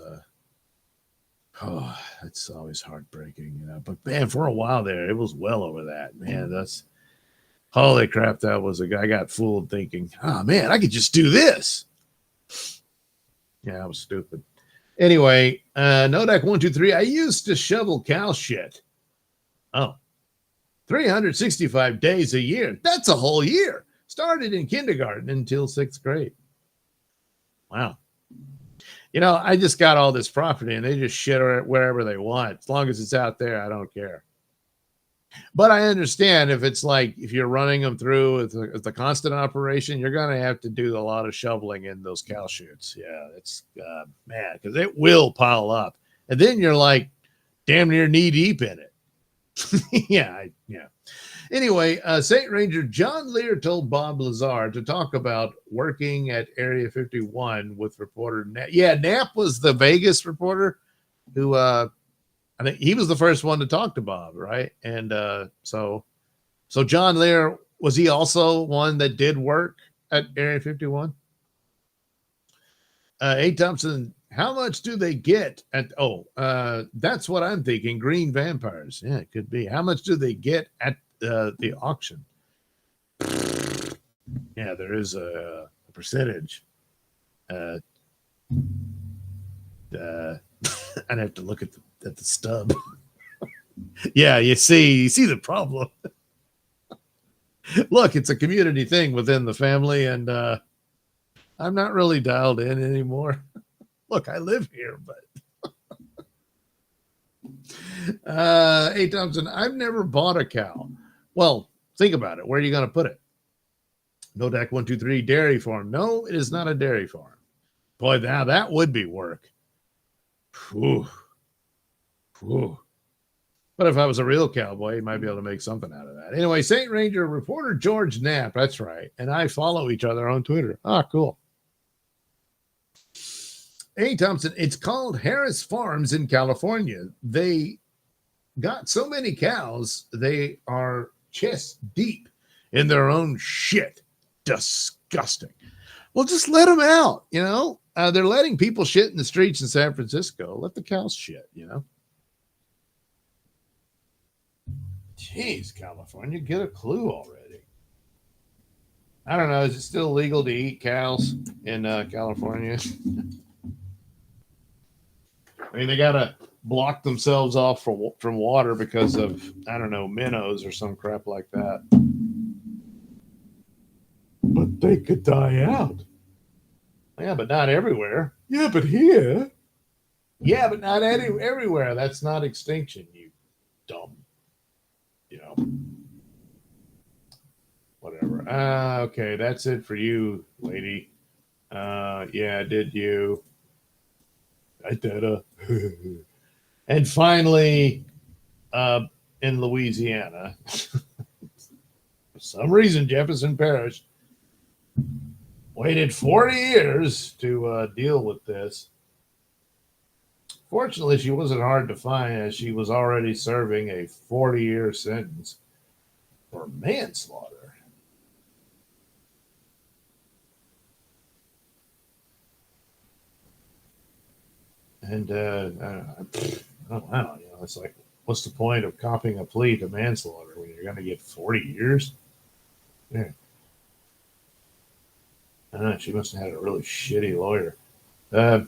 that's always heartbreaking, you know. But man, for a while there, it was well over that. Man, that's holy crap. That was a guy got fooled thinking, oh man, I could just do this. Yeah, I was stupid. Anyway, Nodak 123. I used to shovel cow shit. Oh, 365 days a year. That's a whole year. Started in kindergarten until 6th grade. Wow. You know, I just got all this property and they just shit wherever they want. As long as it's out there, I don't care. But I understand if it's like if you're running them through with the constant operation, you're going to have to do a lot of shoveling in those cow chutes. Yeah, it's man, because it will pile up, and then you're like damn near knee deep in it. Yeah. Anyway, St. Ranger John Lear told Bob Lazar to talk about working at Area 51 with reporter Knapp. Yeah, Knapp was the Vegas reporter who I think he was the first one to talk to Bob, right? And so John Lear, was he also one that did work at Area 51? A. Thompson, how much do they get at? That's what I'm thinking. Green vampires. Yeah, it could be. How much do they get at the auction? Yeah, there is a percentage. Uh, I'd have to look at the stub. Yeah, you see the problem. Look, it's a community thing within the family, and I'm not really dialed in anymore. Look, I live here, but A. Thompson, I've never bought a cow. Well, think about it. Where are you going to put it? No Deck 123 dairy farm. No, it is not a dairy farm. Boy, now that would be work. Whew. Whew. But if I was a real cowboy, you might be able to make something out of that. Anyway, St. Ranger reporter George Knapp, that's right, and I follow each other on Twitter. Ah, cool. A. Thompson, it's called Harris Farms in California. They got so many cows, they are chest deep in their own shit. Disgusting. Well, just let them out, you know? They're letting people shit in the streets in San Francisco. Let the cows shit, you know? Jeez, California, get a clue already. I don't know. Is it still legal to eat cows in California? I mean, they got to block themselves off from water because of, I don't know, minnows or some crap like that. But they could die out. Yeah, but not everywhere. Yeah, but here. Yeah, but not everywhere. That's not extinction, you dumb. You know. Whatever. Okay, that's it for you, lady. Yeah, did you? I did. And finally, in Louisiana, for some reason, Jefferson Parish waited 40 years to deal with this. Fortunately, she wasn't hard to find as she was already serving a 40-year sentence for manslaughter. And oh wow, you know, it's like, what's the point of copying a plea to manslaughter when you're going to get 40 years? Yeah. She must have had a really shitty lawyer. And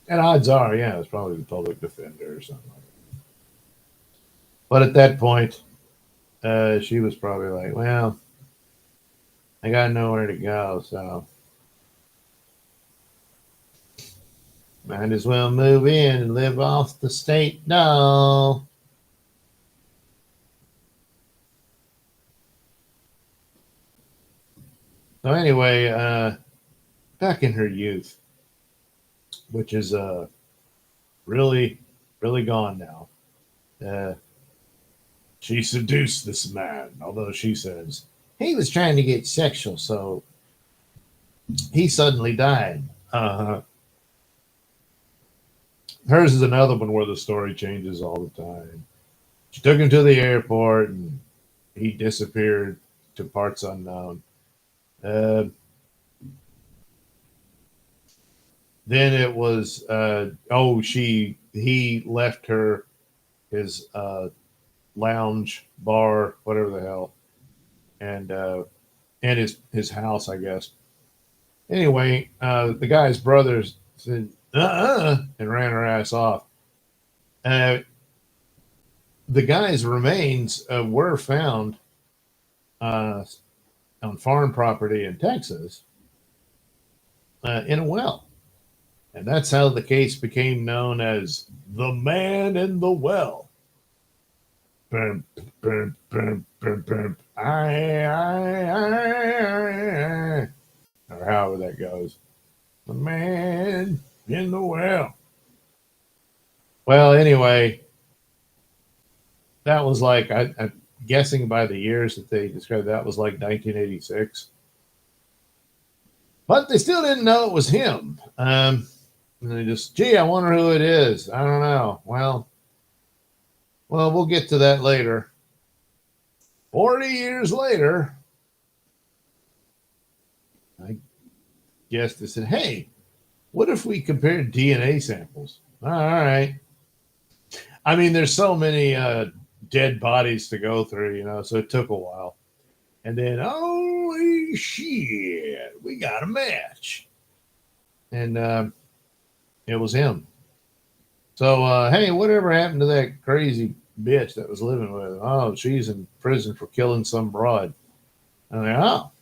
odds are, yeah, it's probably the public defender or something like that. But at that point, she was probably like, well, I got nowhere to go, so might as well move in and live off the state dole. So anyway, back in her youth, which is really, really gone now, she seduced this man, although she says he was trying to get sexual, so he suddenly died. Hers is another one where the story changes all the time. She took him to the airport and he disappeared to parts unknown. Then it was he left her his lounge bar, whatever the hell, and his house, I guess. Anyway, the guy's brothers said and ran her ass off. The guy's remains were found on farm property in Texas in a well. And that's how the case became known as the man in the well. Bum, bum, bum, bum, bum. I, or however that goes. The man in the well. Well, anyway, that was like, I'm guessing by the years that they described, that was like 1986. But they still didn't know it was him. And they just, gee, I wonder who it is. I don't know. Well, we'll get to that later. 40 years later, I guess they said, hey, what if we compared DNA samples? All right. I mean, there's so many dead bodies to go through, so it took a while. And then, holy shit, we got a match. And it was him. So, hey, whatever happened to that crazy bitch that was living with him? Oh, she's in prison for killing some broad. And they, oh.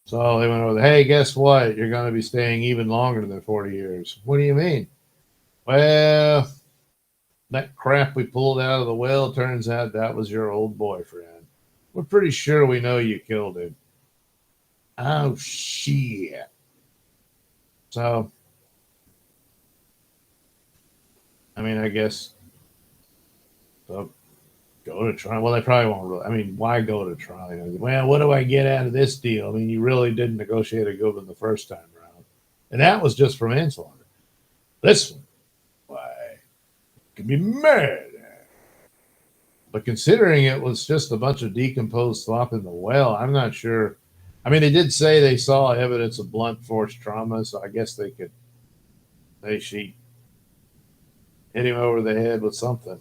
So they went over, hey, guess what? You're going to be staying even longer than 40 years. What do you mean? Well, that crap we pulled out of the well, turns out that was your old boyfriend. We're pretty sure we know you killed him. Oh, shit. So, I mean, I guess, so go to trial. Well, they probably won't really. I mean, why go to trial? Well, what do I get out of this deal? I mean, you really didn't negotiate a good one the first time around. And that was just for manslaughter. This one, why, could be murder. But considering it was just a bunch of decomposed slop in the well, I'm not sure. I mean, they did say they saw evidence of blunt force trauma, so I guess she hit him over the head with something.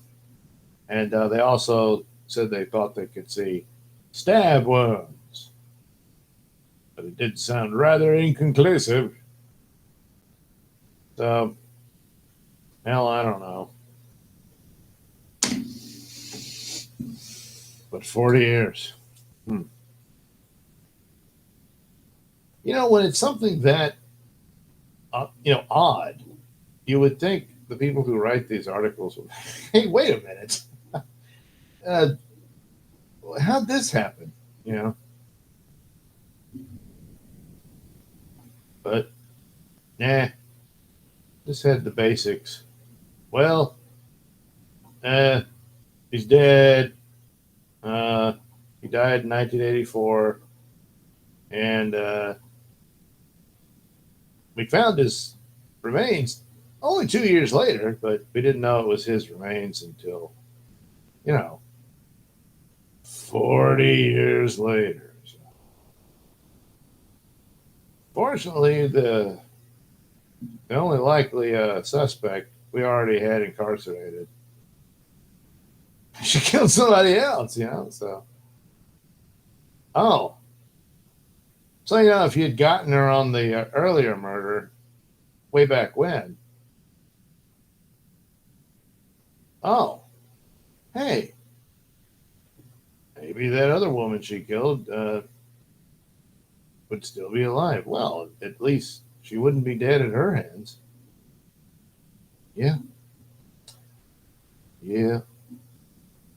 And they also said they thought they could see stab wounds, but it did sound rather inconclusive. So, hell, I don't know. But 40 years. Hmm. When it's something that, odd, you would think the people who write these articles would, hey, wait a minute. Uh, how'd this happen? You know? But, nah, just had the basics. Well, uh, he's dead. Uh, he died in 1984. And we found his remains only 2 years later, but we didn't know it was his remains until, 40 years later. So, fortunately, the only likely suspect we already had incarcerated. She killed somebody else, so. Oh. So, if you'd gotten her on the earlier murder way back when. Oh. Hey. Maybe that other woman she killed would still be alive. Well, at least she wouldn't be dead at her hands. Yeah. Yeah.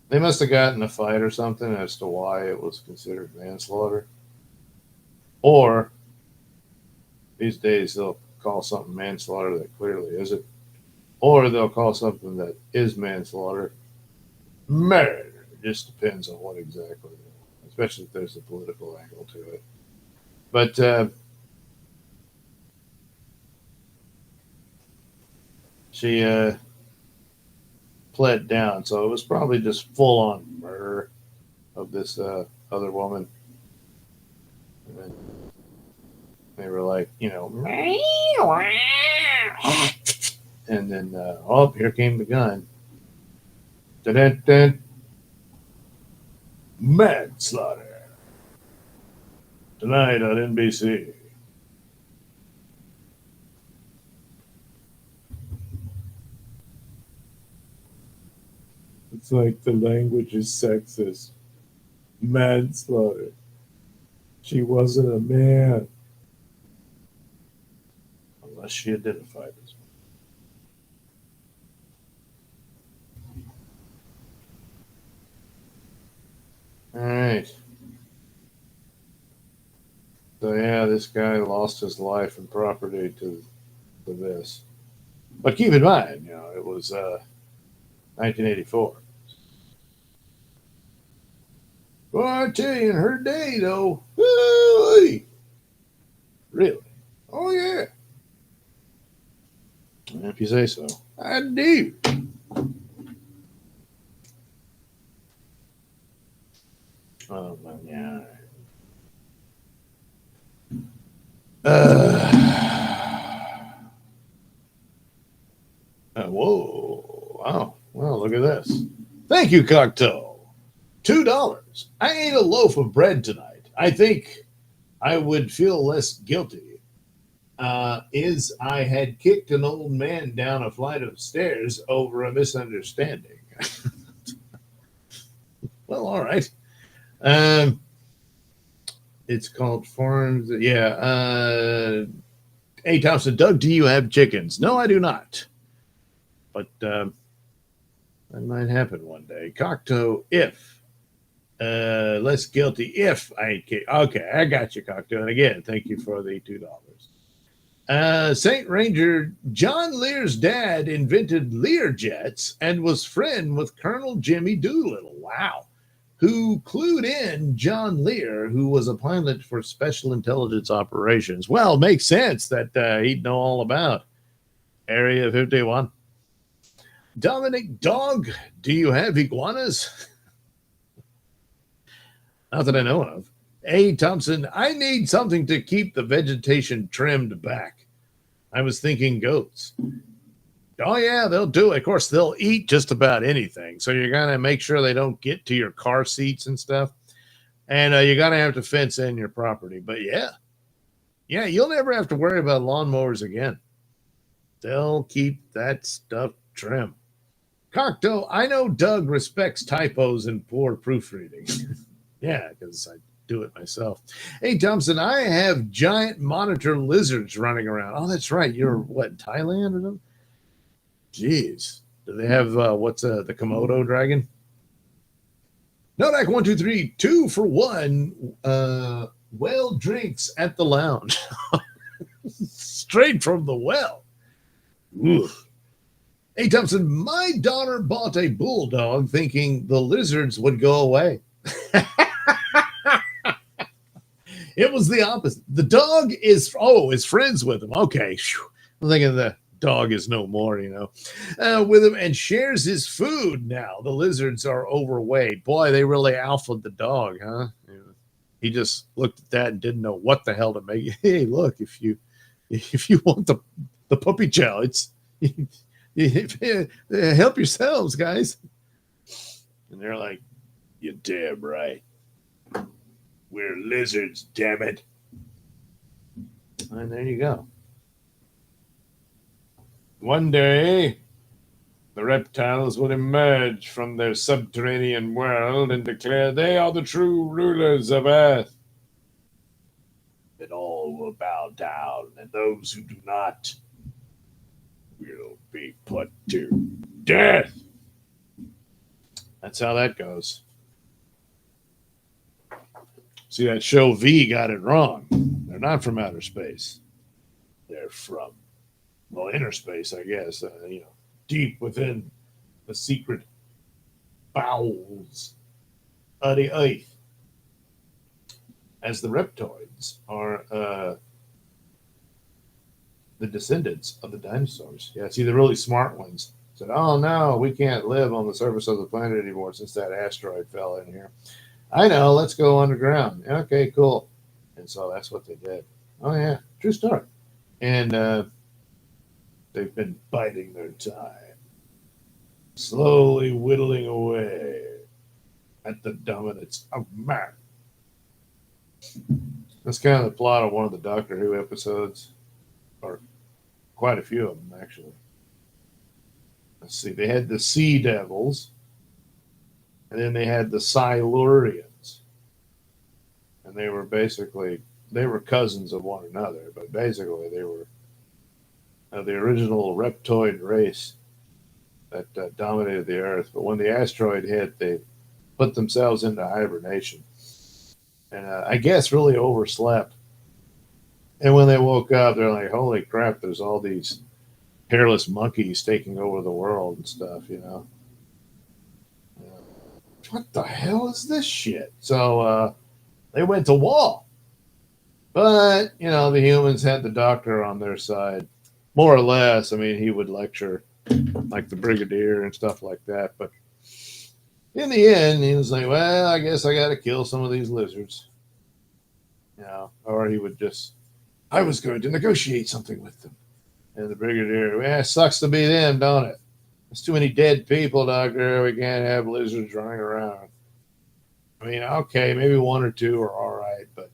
They must have gotten a fight or something as to why it was considered manslaughter. Or these days they'll call something manslaughter that clearly isn't. Or they'll call something that is manslaughter murder. It just depends on what exactly, especially if there's a political angle to it. But she pled down, so it was probably just full on murder of this other woman. And then they were like, and then, oh, here came the gun. Dun-dun-dun. Manslaughter. Tonight on NBC. It's like the language is sexist. Manslaughter. She wasn't a man. Unless she identified as one. right. So yeah, this guy lost his life and property to this. But keep in mind, it was 1984. Well, I tell you, in her day, though, woo-wee. Really? Oh yeah. If you say so. I do. Oh my God. Whoa. Wow. Well, look at this. Thank you, Cocteau. $2. I ate a loaf of bread tonight. I think I would feel less guilty. Is I had kicked an old man down a flight of stairs over a misunderstanding. Well, all right. Um, it's called Farms. Yeah. Hey, Thompson, Doug, do you have chickens? No, I do not. But that might happen one day. Cocteau, if less guilty if I ain't kidding. Okay, I got you, Cocteau. And again, thank you for the $2. St. Ranger John Lear's dad invented Lear jets and was friend with Colonel Jimmy Doolittle. Wow. Who clued in John Lear, who was a pilot for Special Intelligence Operations. Well, makes sense that he'd know all about Area 51. Dominic Dog, do you have iguanas? Not that I know of. A. Thompson, I need something to keep the vegetation trimmed back. I was thinking goats. Oh, yeah, they'll do it. Of course, they'll eat just about anything. So you're going to make sure they don't get to your car seats and stuff. And you're going to have to fence in your property. But yeah, you'll never have to worry about lawnmowers again. They'll keep that stuff trim. Cocteau, I know Doug respects typos and poor proofreading. Yeah, because I do it myself. Hey, Thompson, I have giant monitor lizards running around. Oh, that's right. You're what, Thailand or something? Jeez. Do they have what's the Komodo dragon? Nodak 123, 2 for 1. Well drinks at the lounge. Straight from the well. Oof. Hey, Thompson, my daughter bought a bulldog thinking the lizards would go away. It was the opposite. The dog is friends with him. Okay. I'm thinking the dog is no more, with him and shares his food now. The lizards are overweight. Boy, they really alphaed the dog, huh? He just looked at that and didn't know what the hell to make. Hey, look, if you want the puppy chow, it's help yourselves, guys. And they're like, you're damn right. We're lizards, damn it. And there you go. One day, the reptiles will emerge from their subterranean world and declare they are the true rulers of Earth. And all will bow down, and those who do not will be put to death. That's how that goes. See, that show V got it wrong. They're not from outer space. They're from, inner space, I guess. Deep within the secret bowels of the earth. As the reptoids are the descendants of the dinosaurs. Yeah, see, the really smart ones said, oh, no, we can't live on the surface of the planet anymore since that asteroid fell in here. I know, let's go underground. Okay, cool. And so that's what they did. Oh, yeah, true story. And they've been biding their time, slowly whittling away at the dominance of man. That's kind of the plot of one of the Doctor Who episodes, or quite a few of them, actually. Let's see, they had the Sea Devils, and then they had the Silurians. And they were cousins of one another, but basically they were the original reptoid race that dominated the Earth. But when the asteroid hit, they put themselves into hibernation. and I guess really overslept. And when they woke up, they're like, "Holy crap! There's all these hairless monkeys taking over the world and stuff." What the hell is this shit? So they went to wall, but the humans had the doctor on their side, more or less. I mean, he would lecture like the brigadier and stuff like that, but in the end, he was like, "Well, I guess I got to kill some of these lizards," or he would just, "I was going to negotiate something with them," and the brigadier, "Well, it sucks to be them, don't it? There's too many dead people, doctor. We can't have lizards running around." I mean, okay, maybe one or two are all right, but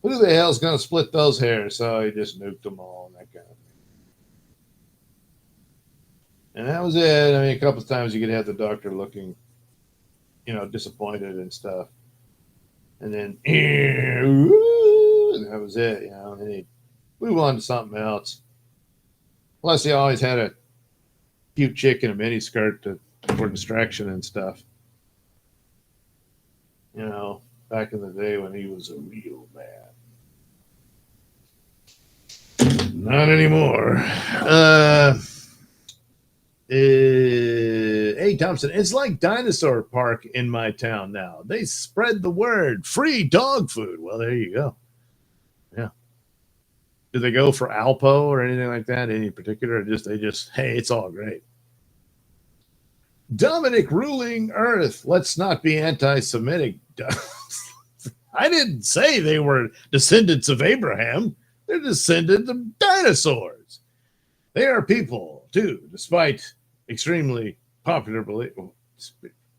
who the hell's going to split those hairs? So he just nuked them all and that kind of thing. And that was it. I mean, a couple of times you could have the doctor looking, disappointed and stuff. And then, and that was it, and then he'd move on to something else. Plus, he always had a cute chick in a miniskirt for distraction and stuff. Back in the day when he was a real man. Not anymore. Hey, Thompson, it's like Dinosaur Park in my town now. They spread the word. Free dog food. Well, there you go. Yeah. Do they go for Alpo or anything like that? Any particular? Or they just, hey, it's all great. Dominic ruling Earth. Let's not be anti-Semitic. I didn't say they were descendants of Abraham. They're descendants of dinosaurs. They are people, too, despite extremely popular belief.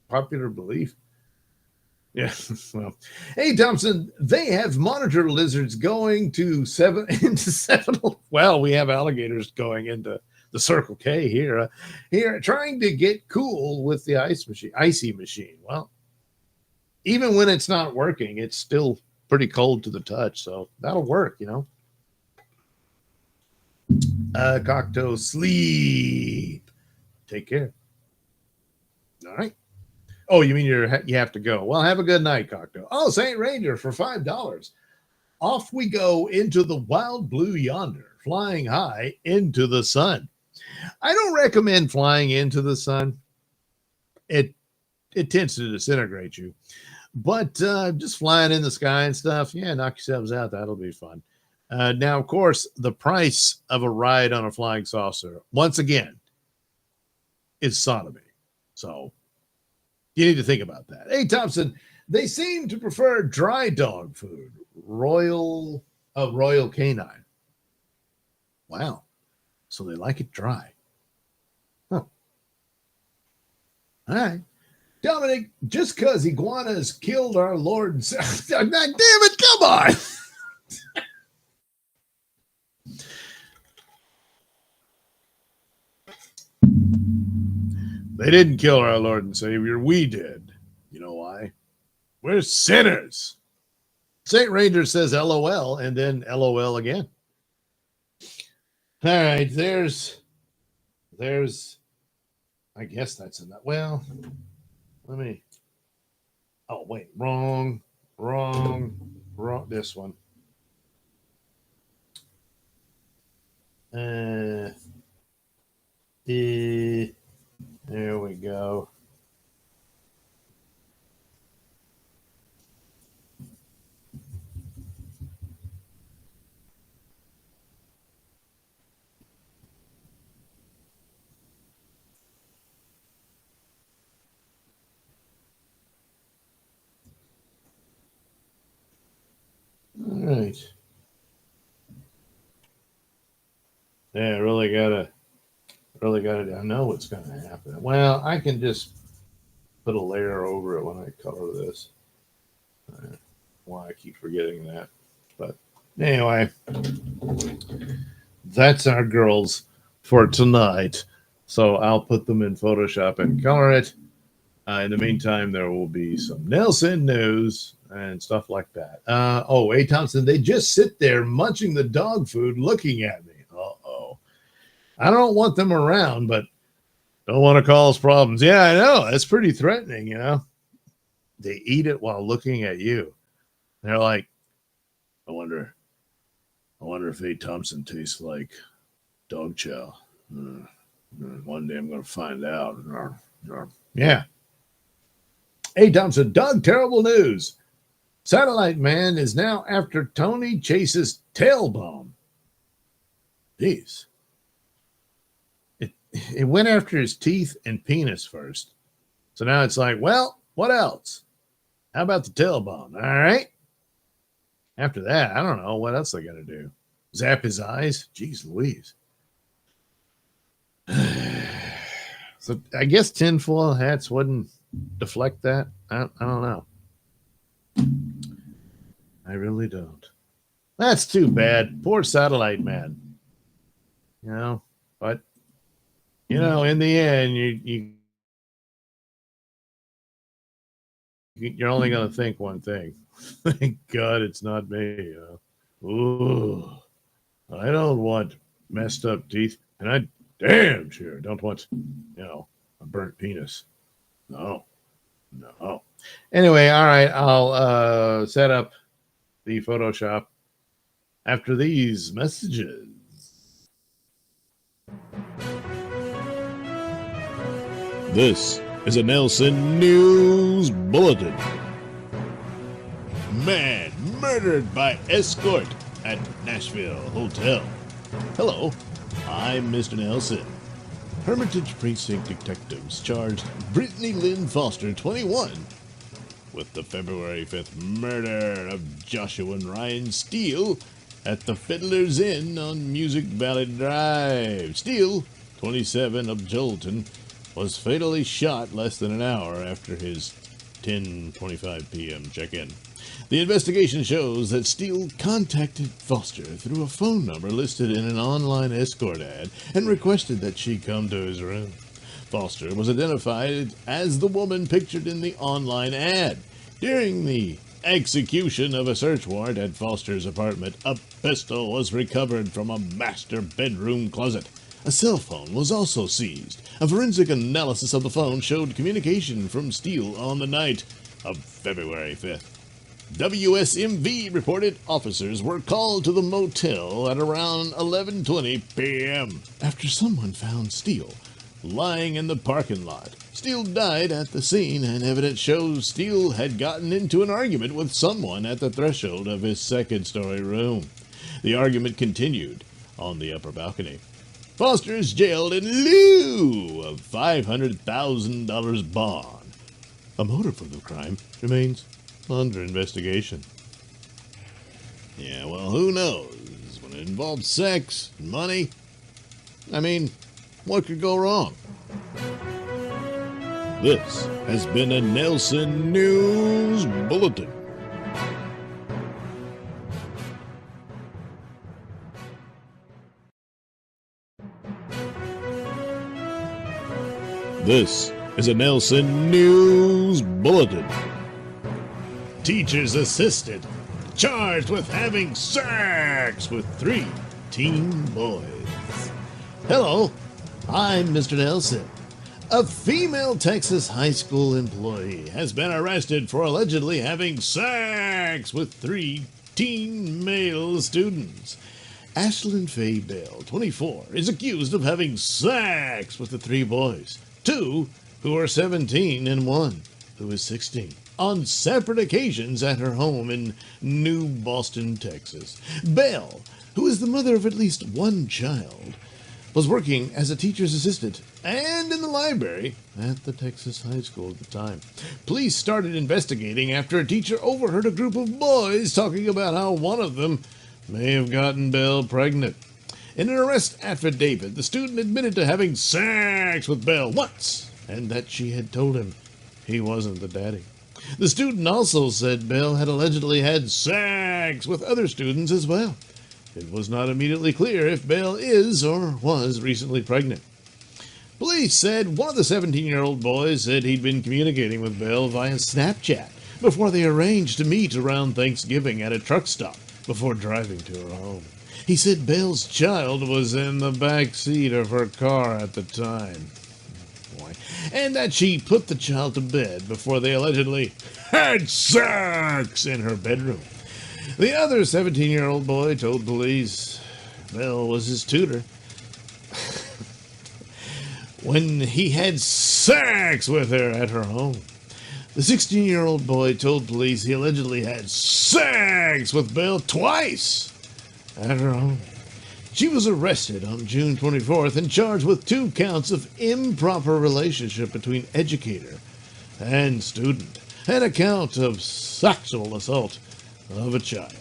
Popular belief? Yeah, well. Hey, Thompson, they have monitor lizards going into seven. Well, we have alligators going into the Circle K here. Here, trying to get cool with the icy machine. Well, even when it's not working, it's still pretty cold to the touch. So that'll work, Cocteau, sleep. Take care. All right. Oh, you mean you have to go? Well, have a good night, Cocteau. Oh, St. Ranger for $5. Off we go into the wild blue yonder, flying high into the sun. I don't recommend flying into the sun. It tends to disintegrate you. But just flying in the sky and stuff, yeah, knock yourselves out. That'll be fun. Now, of course, the price of a ride on a flying saucer, once again, is sodomy. So you need to think about that. Hey, Thompson, they seem to prefer dry dog food. Royal Canine. Wow. So they like it dry. Huh. All right. Dominic, just because iguanas killed our Lord and damn it, come on. They didn't kill our Lord and Savior. We did. You know why? We're sinners. St. Ranger says LOL and then LOL again. All right, there's I guess that's enough. Well, let me. Oh, wait, wrong. This one. There we go. All right. Yeah, really gotta. I know what's gonna happen. Well, I can just put a layer over it when I color this. Why I keep forgetting that, but anyway, that's our girls for tonight. So I'll put them in Photoshop and color it. In the meantime, there will be some Nelson news and stuff like that. Hey, Thompson, they just sit there munching the dog food looking at me. Uh-oh. I don't want them around, but don't want to cause problems. Yeah, I know. That's pretty threatening, they eat it while looking at you. They're like, I wonder if A. Thompson tastes like dog chow. One day I'm going to find out. Yeah. A. Thompson, Doug, terrible news. Satellite Man is now after Tony Chase's tailbone. Jeez. It went after his teeth and penis first. So now it's like, well, what else? How about the tailbone? All right. After that, I don't know. What else they got to do? Zap his eyes? Jeez Louise. So I guess tinfoil hats wouldn't deflect that. I don't know. I really don't. That's too bad. Poor Satellite Man. But in the end, you're only going to think one thing. Thank God it's not me. Ooh, I don't want messed up teeth, and I damn sure don't want, a burnt penis. No. Anyway, all right, I'll set up the Photoshop after these messages. This is a Nelson News Bulletin. Man murdered by escort at Nashville Hotel. Hello, I'm Mr. Nelson. Hermitage Precinct detectives charged Brittany Lynn Foster, 21, with the February 5th murder of Joshua and Ryan Steele at the Fiddler's Inn on Music Valley Drive. Steele, 27, of Jolton, was fatally shot less than an hour after his 10:25 p.m. check-in. The investigation shows that Steele contacted Foster through a phone number listed in an online escort ad and requested that she come to his room. Foster was identified as the woman pictured in the online ad. During the execution of a search warrant at Foster's apartment, a pistol was recovered from a master bedroom closet. A cell phone was also seized. A forensic analysis of the phone showed communication from Steele on the night of February 5th. WSMV reported officers were called to the motel at around 11:20 p.m. after someone found Steele lying in the parking lot. Steele died at the scene, and evidence shows Steele had gotten into an argument with someone at the threshold of his second-story room. The argument continued on the upper balcony. Foster is jailed in lieu of $500,000 bond. A motive for the crime remains under investigation. Yeah, well, who knows? When it involves sex and money, what could go wrong? This has been a Nelson News Bulletin. This is a Nelson News Bulletin. Teacher's assistant charged with having sex with 3 teen boys. Hello, I'm Mr. Nelson. A female Texas high school employee has been arrested for allegedly having sex with 3 teen male students. Ashlyn Faye Bell, 24, is accused of having sex with the 3 boys, 2 who are 17 and 1 who is 16, on separate occasions at her home in New Boston, Texas. Bell, who is the mother of at least 1 child, was working as a teacher's assistant and in the library at the Texas high school at the time. Police started investigating after a teacher overheard a group of boys talking about how one of them may have gotten Bell pregnant. In an arrest affidavit, the student admitted to having sex with Bell once, and that she had told him he wasn't the daddy. The student also said Bell had allegedly had sex with other students as well. It was not immediately clear if Bell is or was recently pregnant. Police said one of the 17-year-old boys said he'd been communicating with Bell via Snapchat before they arranged to meet around Thanksgiving at a truck stop before driving to her home. He said Bell's child was in the back seat of her car at the time. point, and that she put the child to bed before they allegedly had sex in her bedroom. The other 17-year-old boy told police Bill was his tutor when he had sex with her at her home. The 16-year-old boy told police he allegedly had sex with Bill twice at her home. She was arrested on June 24th and charged with 2 counts of improper relationship between educator and student, and a count of sexual assault of a child.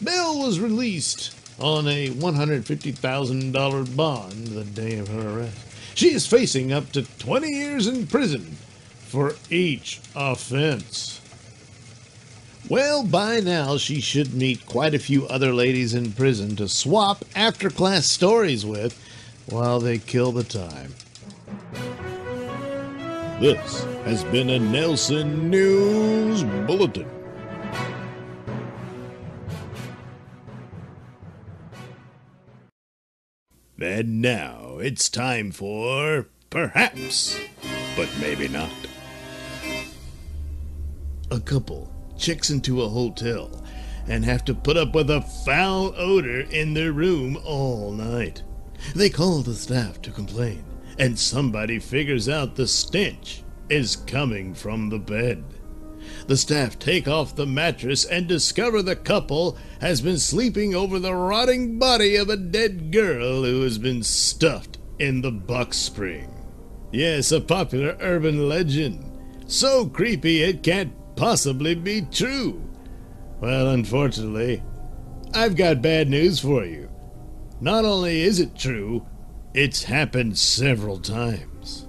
Bill was released on a $150,000 bond the day of her arrest. She is facing up to 20 years in prison for each offense. Well, by now she should meet quite a few other ladies in prison to swap after-class stories with while they kill the time. This has been a Nelson News Bulletin. And now it's time for Perhaps, but Maybe Not. A couple checks into a hotel and have to put up with a foul odor in their room all night. They call the staff to complain, and somebody figures out the stench is coming from the bed. The staff take off the mattress and discover the couple has been sleeping over the rotting body of a dead girl who has been stuffed in the box spring. Yes, a popular urban legend. So creepy it can't possibly be true. Well, unfortunately, I've got bad news for you. Not only is it true, it's happened several times.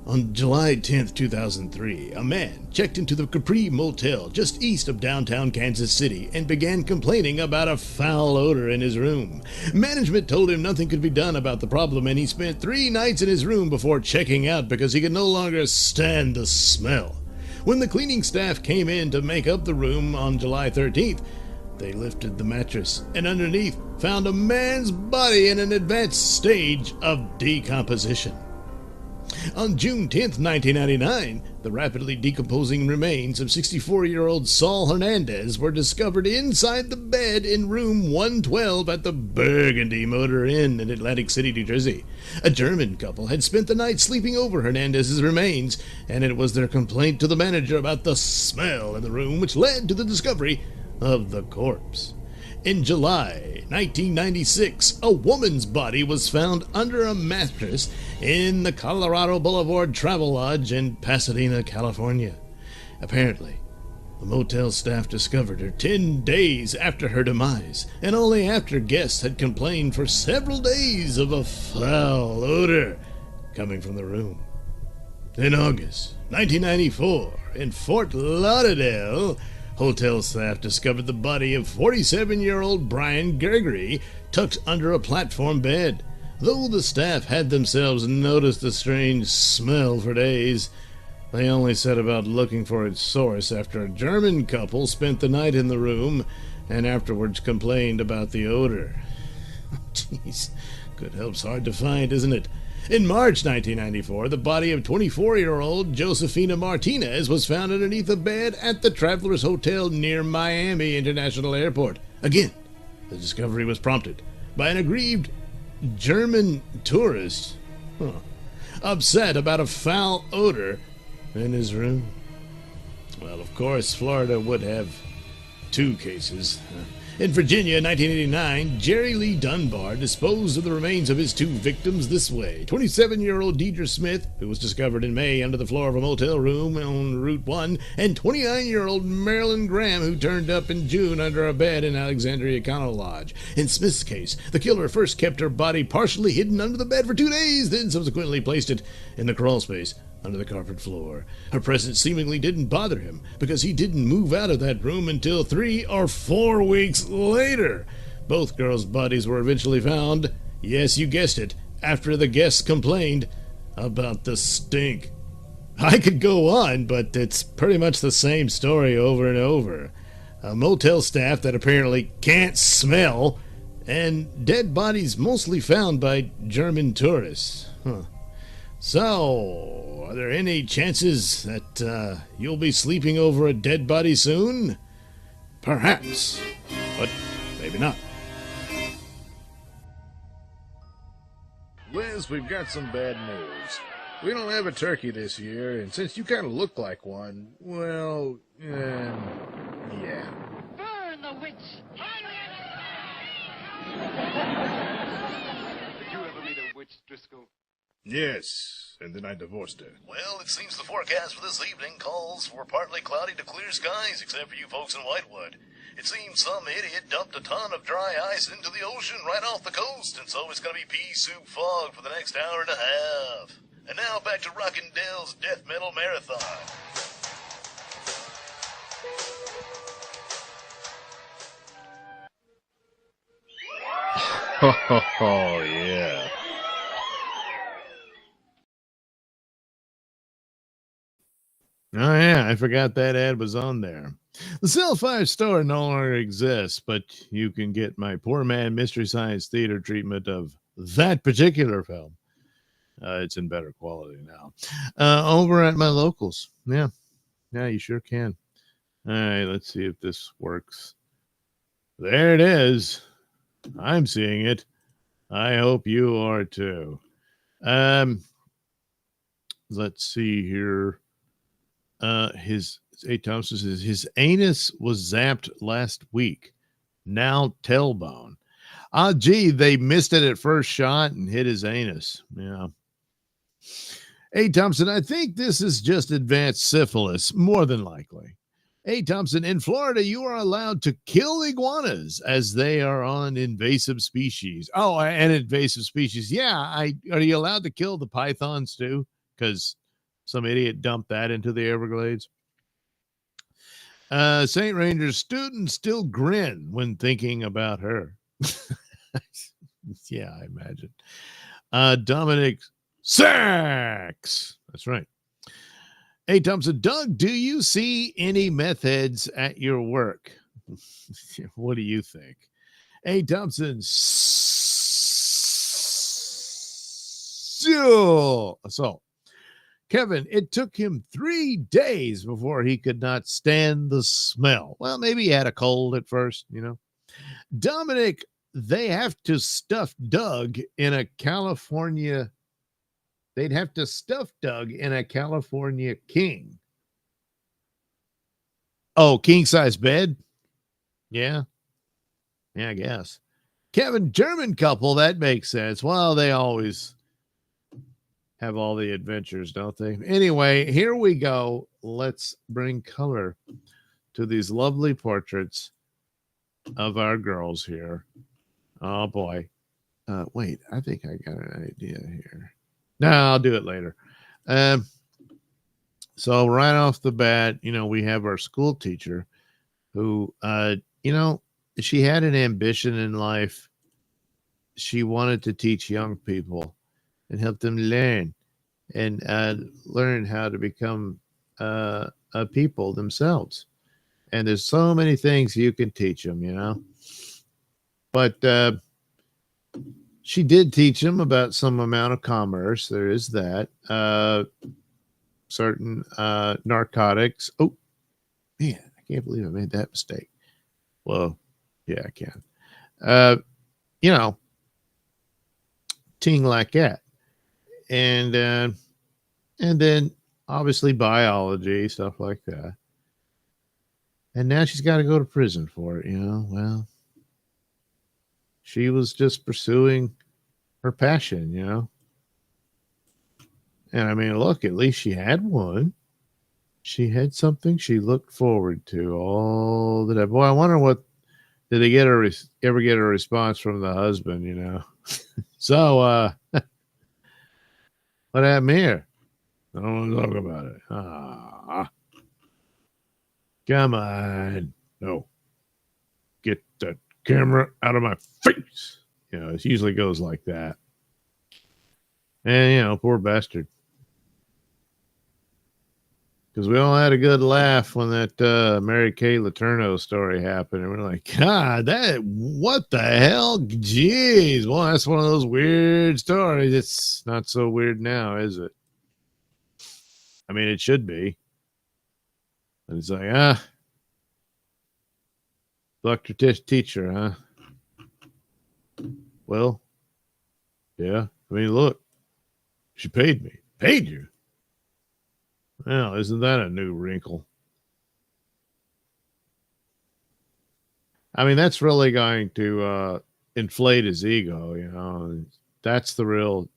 On July 10th, 2003, a man checked into the Capri Motel just east of downtown Kansas City and began complaining about a foul odor in his room. Management told him nothing could be done about the problem, and he spent 3 nights in his room before checking out because he could no longer stand the smell. When the cleaning staff came in to make up the room on July 13th, they lifted the mattress and underneath found a man's body in an advanced stage of decomposition. On June 10th, 1999, the rapidly decomposing remains of 64-year-old Saul Hernandez were discovered inside the bed in room 112 at the Burgundy Motor Inn in Atlantic City, New Jersey. A German couple had spent the night sleeping over Hernandez's remains, and it was their complaint to the manager about the smell in the room which led to the discovery of the corpse. In July 1996, a woman's body was found under a mattress in the Colorado Boulevard Travel Lodge in Pasadena, California. Apparently, the motel staff discovered her 10 days after her demise, and only after guests had complained for several days of a foul odor coming from the room. In August 1994, in Fort Lauderdale, hotel staff discovered the body of 47-year-old Brian Gregory tucked under a platform bed. Though the staff had themselves noticed the strange smell for days, they only set about looking for its source after a German couple spent the night in the room and afterwards complained about the odor. Jeez, good help's hard to find, isn't it? In March 1994, the body of 24-year-old Josefina Martinez was found underneath a bed at the Travelers Hotel near Miami International Airport. Again, the discovery was prompted by an aggrieved German tourist upset about a foul odor in his room. Well, of course, Florida would have 2 cases. In Virginia, 1989, Jerry Lee Dunbar disposed of the remains of his 2 victims this way. 27-year-old Deidre Smith, who was discovered in May under the floor of a motel room on Route 1, and 29-year-old Marilyn Graham, who turned up in June under a bed in Alexandria Econo Lodge. In Smith's case, the killer first kept her body partially hidden under the bed for 2 days, then subsequently placed it in the crawl space under the carpet floor. Her presence seemingly didn't bother him because he didn't move out of that room until 3 or 4 weeks later. Both girls' bodies were eventually found, yes, you guessed it, after the guests complained about the stink. I could go on, but it's pretty much the same story over and over. A motel staff that apparently can't smell, and dead bodies mostly found by German tourists. So, are there any chances that you'll be sleeping over a dead body soon? Perhaps, but maybe not. Liz, we've got some bad news. We don't have a turkey this year, and since you kind of look like one, well, yeah. Burn the witch! Did you ever meet a witch, Driscoll? Yes, and then I divorced her. Well, it seems the forecast for this evening calls for partly cloudy to clear skies, except for you folks in Whitewood. It seems some idiot dumped a ton of dry ice into the ocean right off the coast, and so it's going to be pea soup fog for the next hour and a half. And now back to Rockin' Dale's Death Metal Marathon. Oh, yeah. Oh, yeah, I forgot that ad was on there. The Cell 5 store no longer exists, but you can get my Poor Man Mystery Science Theater treatment of that particular film. It's in better quality now. Over at my locals. Yeah, you sure can. All right, let's see if this works. There it is. I'm seeing it. I hope you are too. Let's see here. His A. Thompson says his anus was zapped last week. Now tailbone. Gee, they missed it at first shot and hit his anus. Yeah. A. Thompson, I think this is just advanced syphilis, more than likely. A. Thompson, in Florida, you are allowed to kill iguanas as they are on invasive species. Oh, and invasive species. Yeah, are you allowed to kill the pythons too? Because some idiot dumped that into the Everglades. St. Ranger's students still grin when thinking about her. Yeah, I imagine. Dominic Sachs. That's right. Hey, Thompson, Doug, do you see any meth heads at your work? What do you think? Hey, Thompson. So, Kevin, it took him 3 days before he could not stand the smell. Well, maybe he had a cold at first, Dominic, they have to stuff Doug in a California. They'd have to stuff Doug in a California king. Oh, king size bed? Yeah, I guess. Kevin, German couple, that makes sense. Well, they always have all the adventures, don't they? Anyway, here we go. Let's bring color to these lovely portraits of our girls here. Oh, boy. Wait, I think I got an idea here. No, I'll do it later. So right off the bat, we have our school teacher who, she had an ambition in life. She wanted to teach young people and help them learn and learn how to become a people themselves. And there's so many things you can teach them, But she did teach them about some amount of commerce. There is that. Certain narcotics. Oh, man, I can't believe I made that mistake. Well, yeah, I can. Ting like that. And then obviously biology, stuff like that. And now she's got to go to prison for it, Well, she was just pursuing her passion, And I mean, look, at least she had one. She had something she looked forward to all the time. Boy, I wonder did they ever get a response from the husband, So, what happened here? I don't want to talk about it. Come on. No. Get the camera out of my face. It usually goes like that. And, poor bastard. Because we all had a good laugh when that Mary Kay Letourneau story happened. And we're like, God, what the hell? Jeez. Well, that's one of those weird stories. It's not so weird now, is it? I mean, it should be. And it's like, fucked your teacher, huh? Well, yeah. I mean, look, she paid me. Paid you? Well, isn't that a new wrinkle? I mean, that's really going to inflate his ego, you know. That's the real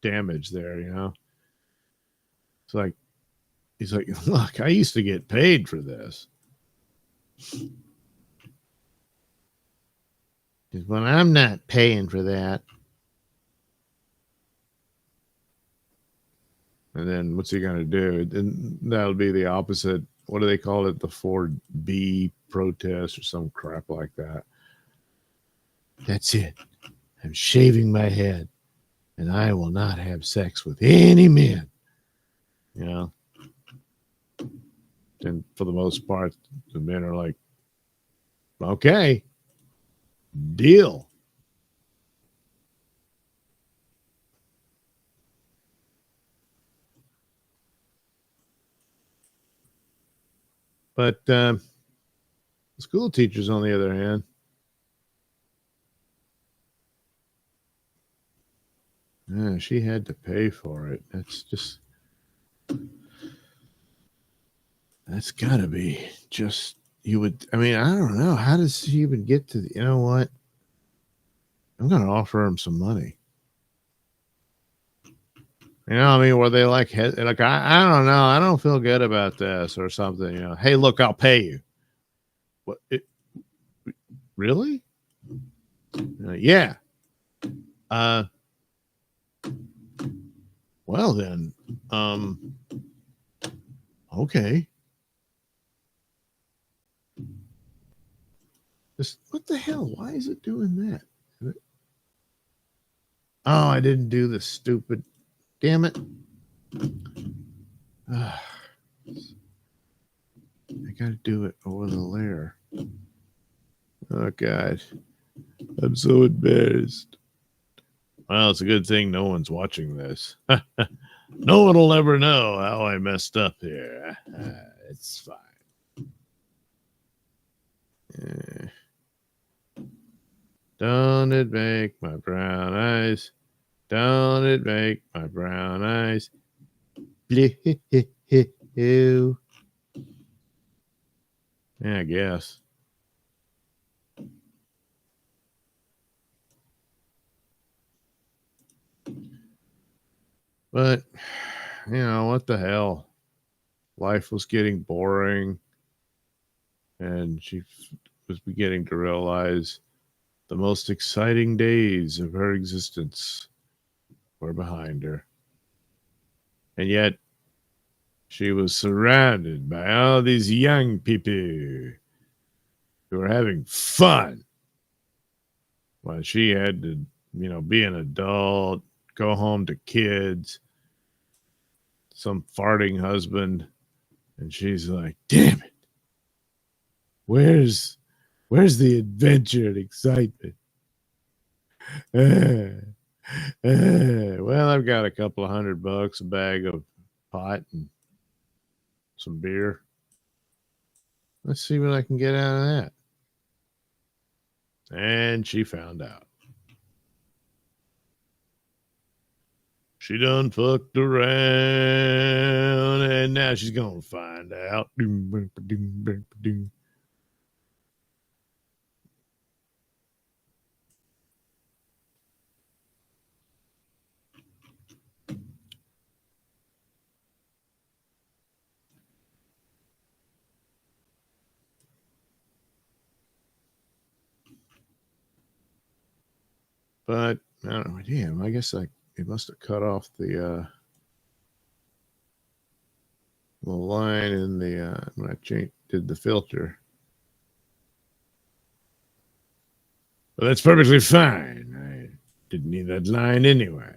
damage there, you know. It's like, he's like, look, I used to get paid for this. But I'm not paying for that. And then what's he going to do? And that'll be the opposite. What do they call it? The 4B protest or some crap like that. That's it. I'm shaving my head and I will not have sex with any men. You know? And for the most part, the men are like, okay, deal. But school teachers, on the other hand, yeah, she had to pay for it. That's got to be just, I don't know. How does she even get to you know what? I'm going to offer him some money. You know, I mean, were they like I don't know. I don't feel good about this or something. You know, hey, look, I'll pay you. What? Really? Yeah. Well then, okay. What the hell? Why is it doing that? Oh, I didn't do the stupid. Damn it. I got to do it over the layer. Oh, God. I'm so embarrassed. Well, it's a good thing no one's watching this. No one will ever know how I messed up here. It's fine. Don't it make my brown eyes? Don't it make my brown eyes blue? Yeah, I guess. But, you know, what the hell? Life was getting boring. And she was beginning to realize the most exciting days of her existence were behind her. And yet, she was surrounded by all these young people who were having fun while she had to, you know, be an adult, go home to kids, some farting husband. And she's like, damn it. Where's the adventure and excitement? Well, I've got a couple of $100, a bag of pot, and some beer. Let's see what I can get out of that. And she found out. She done fucked around, and now she's gonna find out. But I don't know. Damn, I guess it must have cut off the line in the when I did the filter. But that's perfectly fine. I didn't need that line anyway.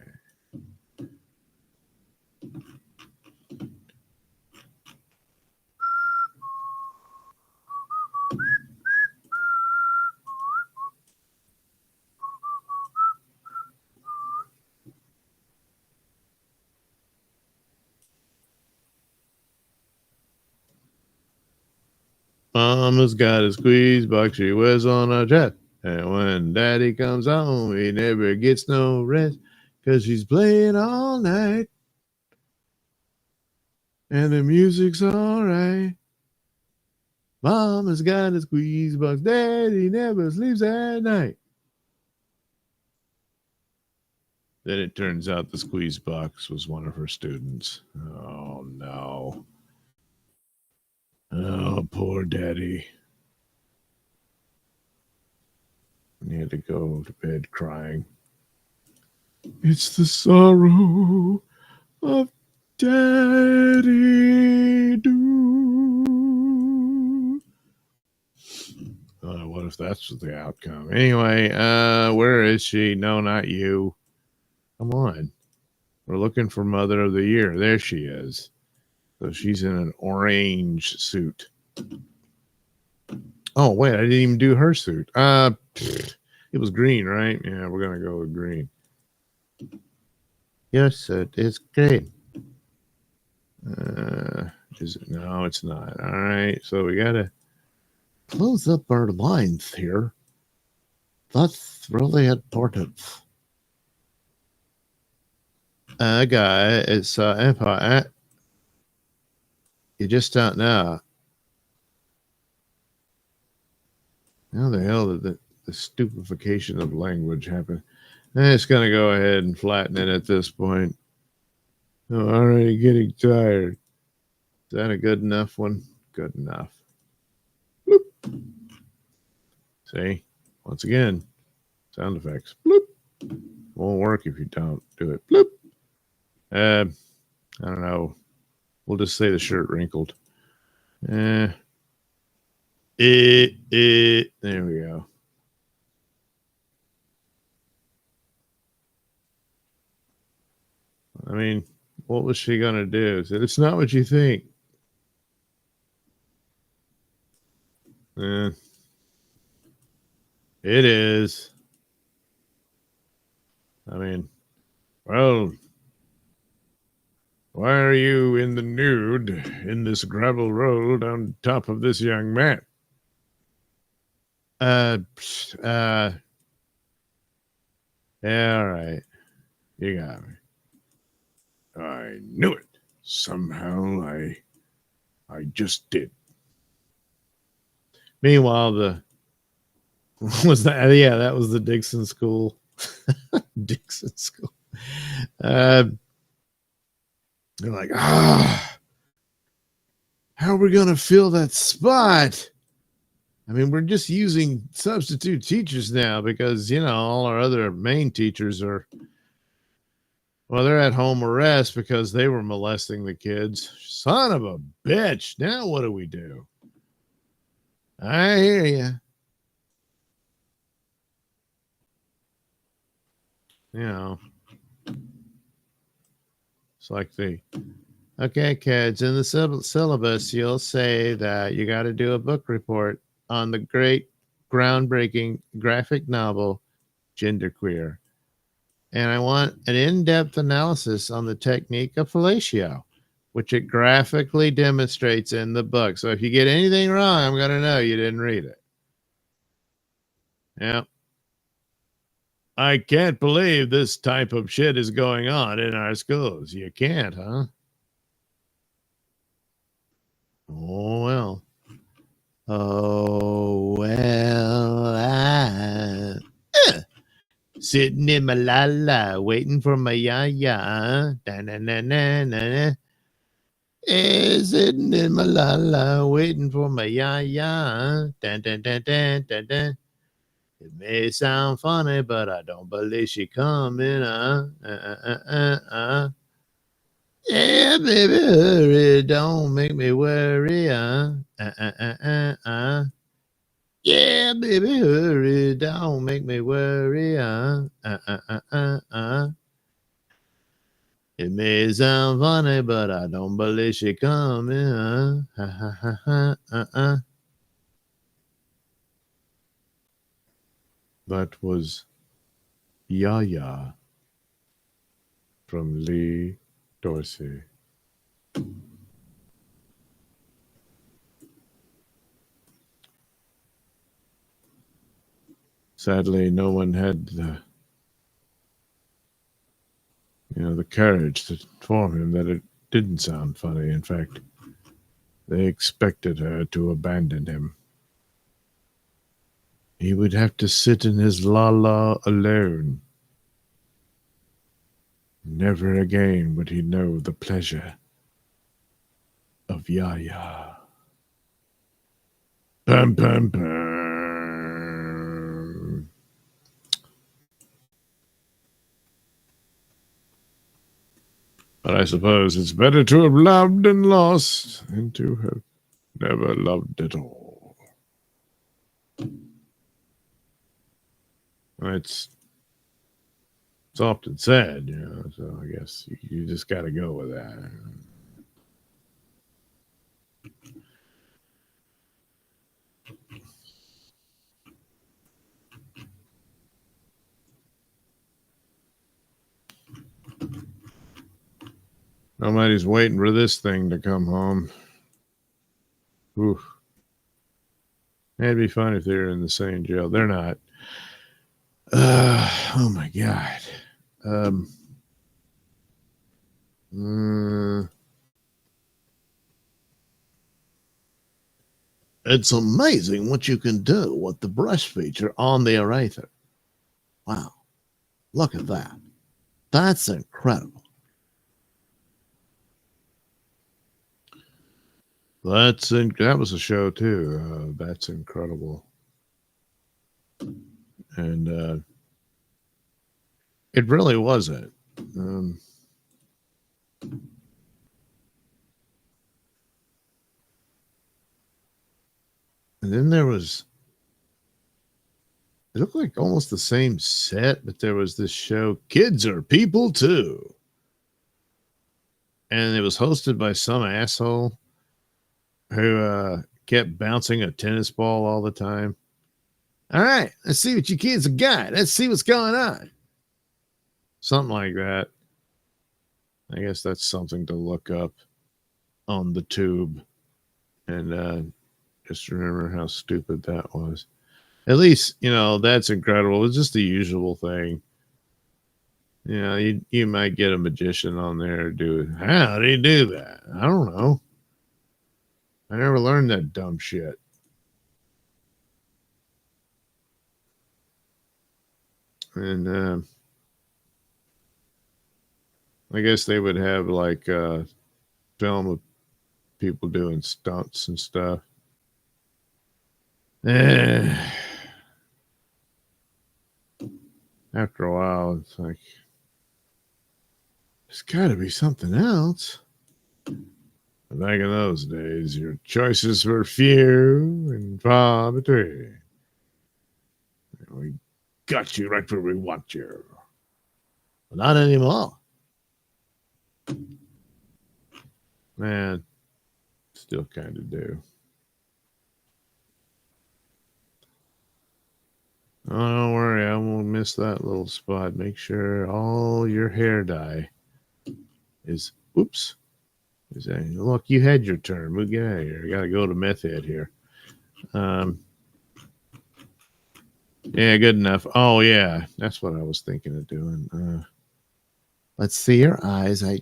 Mama's got a squeeze box she wears on her chest. And when daddy comes home, he never gets no rest. Cause she's playing all night. And the music's alright. Mama's got a squeeze box. Daddy never sleeps at night. Then it turns out the squeeze box was one of her students. Oh, no. Oh, poor daddy. And he had to go to bed crying. It's the sorrow of Daddy Do. What if that's the outcome? Anyway, where is she? No, not you. Come on. We're looking for Mother of the Year. There she is. So she's in an orange suit. Oh, wait, I didn't even do her suit. It was green, right? Yeah, we're going to go with green. Your suit is green. Is it? No, it's not. All right, so we got to close up our lines here. That's really important. Guy, it's Empire. You just don't know. How the hell did the stupefaction of language happen? It's going to go ahead and flatten it at this point. I'm already getting tired. Is that a good enough one? Good enough. Bloop. See? Once again, sound effects. Bloop. Won't work if you don't do it. Bloop. I don't know. We'll just say the shirt wrinkled. There we go. I mean, what was she going to do? Said, it's not what you think. It is. I mean, well, why are you in the nude in this gravel road on top of this young man? Yeah, all right. You got me. I knew it. Somehow I just did. Meanwhile, was that? Yeah, that was the Dixon School. Dixon School. They're like, how are we going to fill that spot? I mean, we're just using substitute teachers now because, all our other main teachers are, well, they're at home arrest because they were molesting the kids. Son of a bitch. Now what do we do? I hear you. It's like okay, kids, in the syllabus, you'll say that you got to do a book report on the great groundbreaking graphic novel, Genderqueer. And I want an in-depth analysis on the technique of fellatio, which it graphically demonstrates in the book. So if you get anything wrong, I'm going to know you didn't read it. Yeah. I can't believe this type of shit is going on in our schools. You can't, huh? Oh, well. Oh, well. Sitting in my la-la, waiting for my ya-ya. Da-na-na-na-na-na. Sitting in my la-la, waiting for my ya-ya. Da-da-da-da-da-da. It may sound funny, but I don't believe she coming. Yeah, baby, hurry, don't make me worry. Yeah, baby, hurry, don't make me worry. It may sound funny, but I don't believe she coming. That was Yaya from Lee Dorsey. Sadly, no one had the the courage to inform him that it didn't sound funny. In fact, they expected her to abandon him. He would have to sit in his la alone. Never again would he know the pleasure of Yaya. Pum, pum, pum. But I suppose it's better to have loved and lost than to have never loved at all. It's often said, so I guess you just got to go with that. Nobody's waiting for this thing to come home. Oof. It'd be fun if they're in the same jail. They're not. Oh my God. It's amazing what you can do with the brush feature on the Arather. Wow. Look at that. That's incredible. That was a show too. That's incredible. And it really wasn't. And then it looked like almost the same set, but there was this show, Kids Are People Too. And it was hosted by some asshole who kept bouncing a tennis ball all the time. All right, let's see what you kids have got. Let's see what's going on. Something like that. I guess that's something to look up on the tube. And just remember how stupid that was. At least, that's incredible. It's just the usual thing. You might get a magician on there to do it. How do you do that? I don't know. I never learned that dumb shit. And I guess they would have like film of people doing stunts and stuff. After a while, it's like, there's got to be something else. Back in those days, your choices were few and far between. We got you right where we want you. But not anymore. Man, still kind of do. Oh, don't worry, I won't miss that little spot. Make sure all your hair dye is, oops. Look, you had your turn. We'll get out of here. I got to go to meth head here. Yeah, good enough. Oh, yeah, that's what I was thinking of doing. Let's see your eyes. I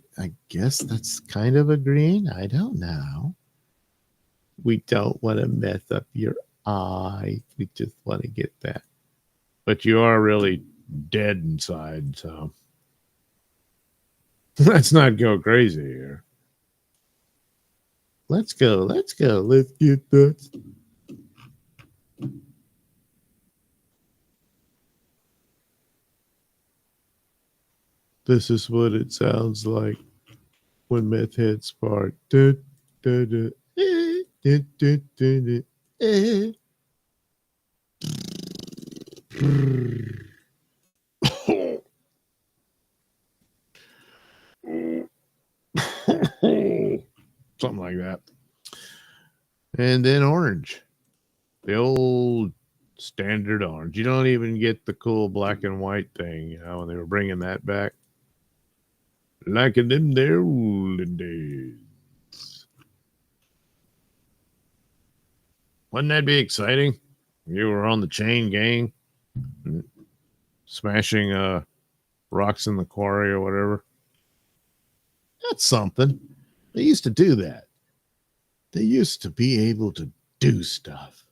guess that's kind of a green. I don't know. We don't want to mess up your eye. We just want to get that. But you are really dead inside, so let's not go crazy here. Let's go. Let's get that. This is what it sounds like when meth heads part. Something like that. And then orange. The old standard orange. You don't even get the cool black and white thing, when they were bringing that back. Like in them there olden days. Wouldn't that be exciting? You were on the chain gang smashing rocks in the quarry or whatever. That's something. They used to do that. They used to be able to do stuff.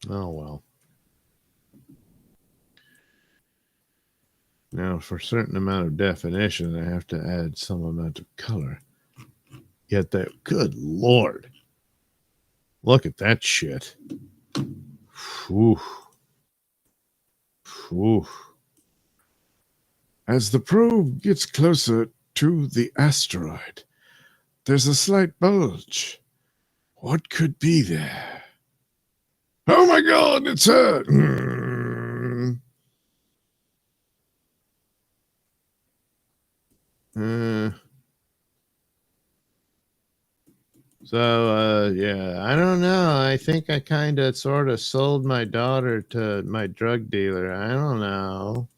Oh, well. Now, for a certain amount of definition, I have to add some amount of color. Yet that, good Lord. Look at that shit. Whew. Whew. As the probe gets closer to the asteroid, there's a slight bulge. What could be there? Oh my God, it's her! Yeah, I don't know. I think I kind of sort of sold my daughter to my drug dealer. I don't know.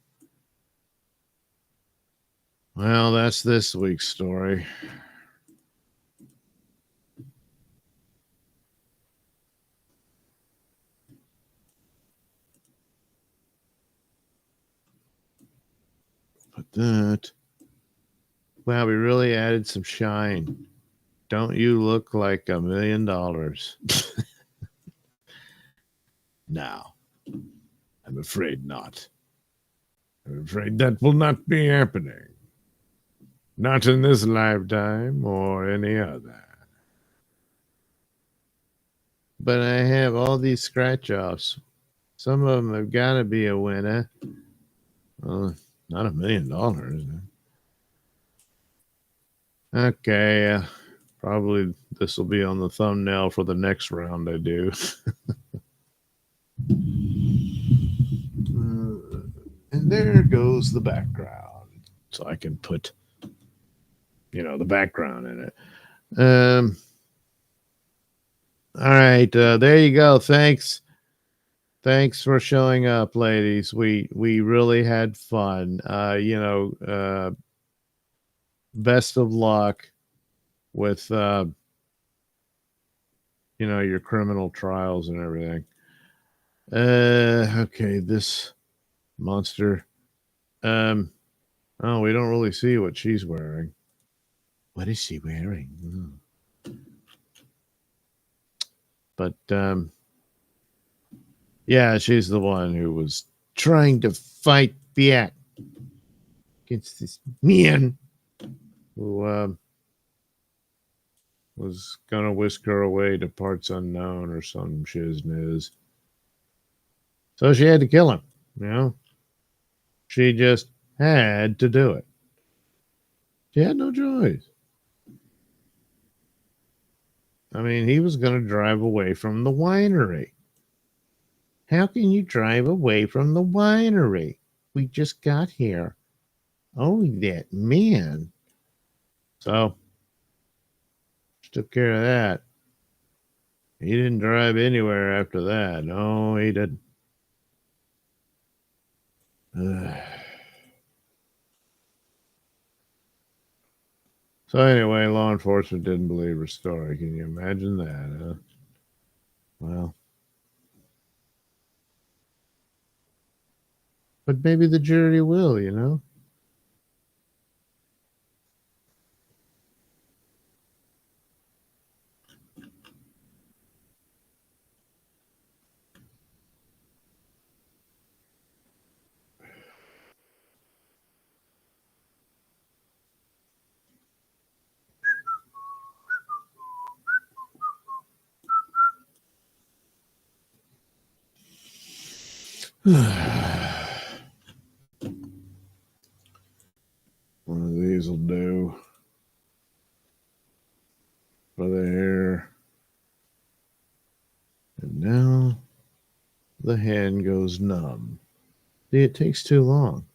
Well, that's this week's story. But that, wow, we really added some shine. Don't you look like $1 million? No, I'm afraid not. I'm afraid that will not be happening. Not in this lifetime or any other. But I have all these scratch offs. Some of them have got to be a winner. Well, not $1 million. Okay, probably this will be on the thumbnail for the next round I do. And there goes the background. So I can put, the background in it. All right, there you go. Thanks for showing up, ladies. We really had fun. Best of luck with your criminal trials and everything. Okay, this monster. Oh, we don't really see what she's wearing. What is she wearing? But yeah, she's the one who was trying to fight back against this man who was gonna whisk her away to parts unknown or some shizness. So she had to kill him, She just had to do it. She had no choice. I mean, he was going to drive away from the winery. How can you drive away from the winery? We just got here. Oh, that man. So, she took care of that. He didn't drive anywhere after that. No, he didn't. So anyway, law enforcement didn't believe her story. Can you imagine that, huh? Well, but maybe the jury will, One of these will do for the hair. And now the hand goes numb. See, it takes too long.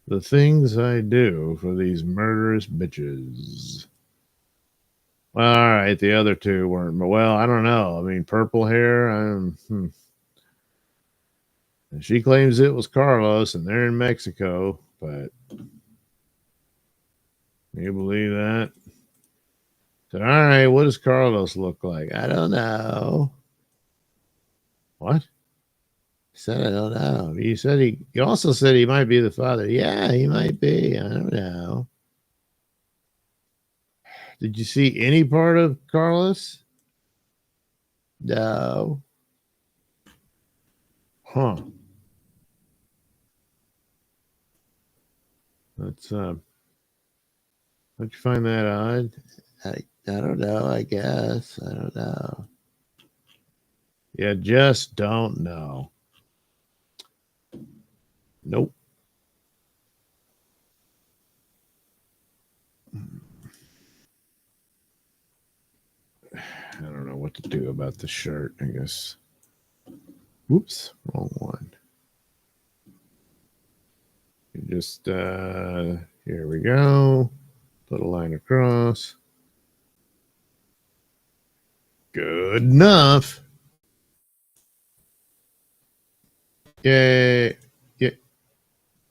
The things I do for these murderous bitches. Well, all right, the other two weren't. Well, I don't know. I mean, purple hair. She claims it was Carlos, and they're in Mexico. But you believe that? So, all right, what does Carlos look like? I don't know. What? He said, I don't know. You also said he might be the father. Yeah, he might be. I don't know. Did you see any part of Carlos? No. Huh. That's don't you find that odd? I don't know, I guess. I don't know. You just don't know. Nope. I don't know what to do about the shirt, I guess. Whoops, wrong one. You just here we go. Put a line across. Good enough. Yay. Yay.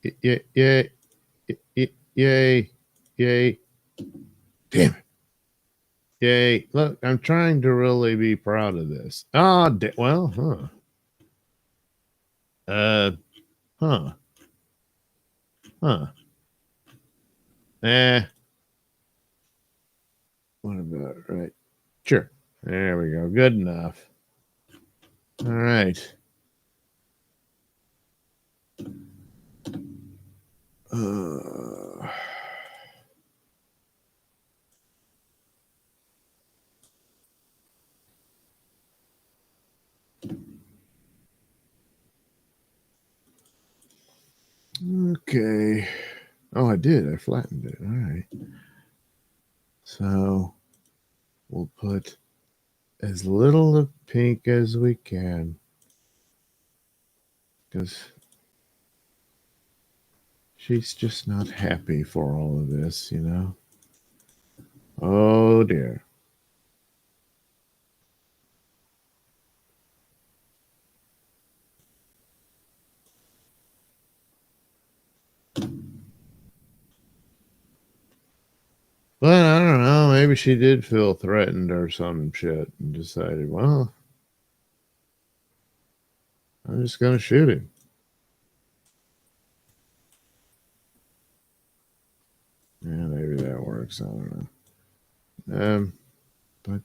Yay. Yay. Yay. Yay. Damn it. Yay. Look, I'm trying to really be proud of this. Oh, well, huh. Huh. Huh. What about right? Sure. There we go. Good enough. All right. Okay. Oh, I did. I flattened it. All right. So we'll put as little of pink as we can because she's just not happy for all of this, you know? Oh, dear. But I don't know. Maybe she did feel threatened or some shit and decided, well, I'm just going to shoot him. Yeah, maybe that works. I don't know. But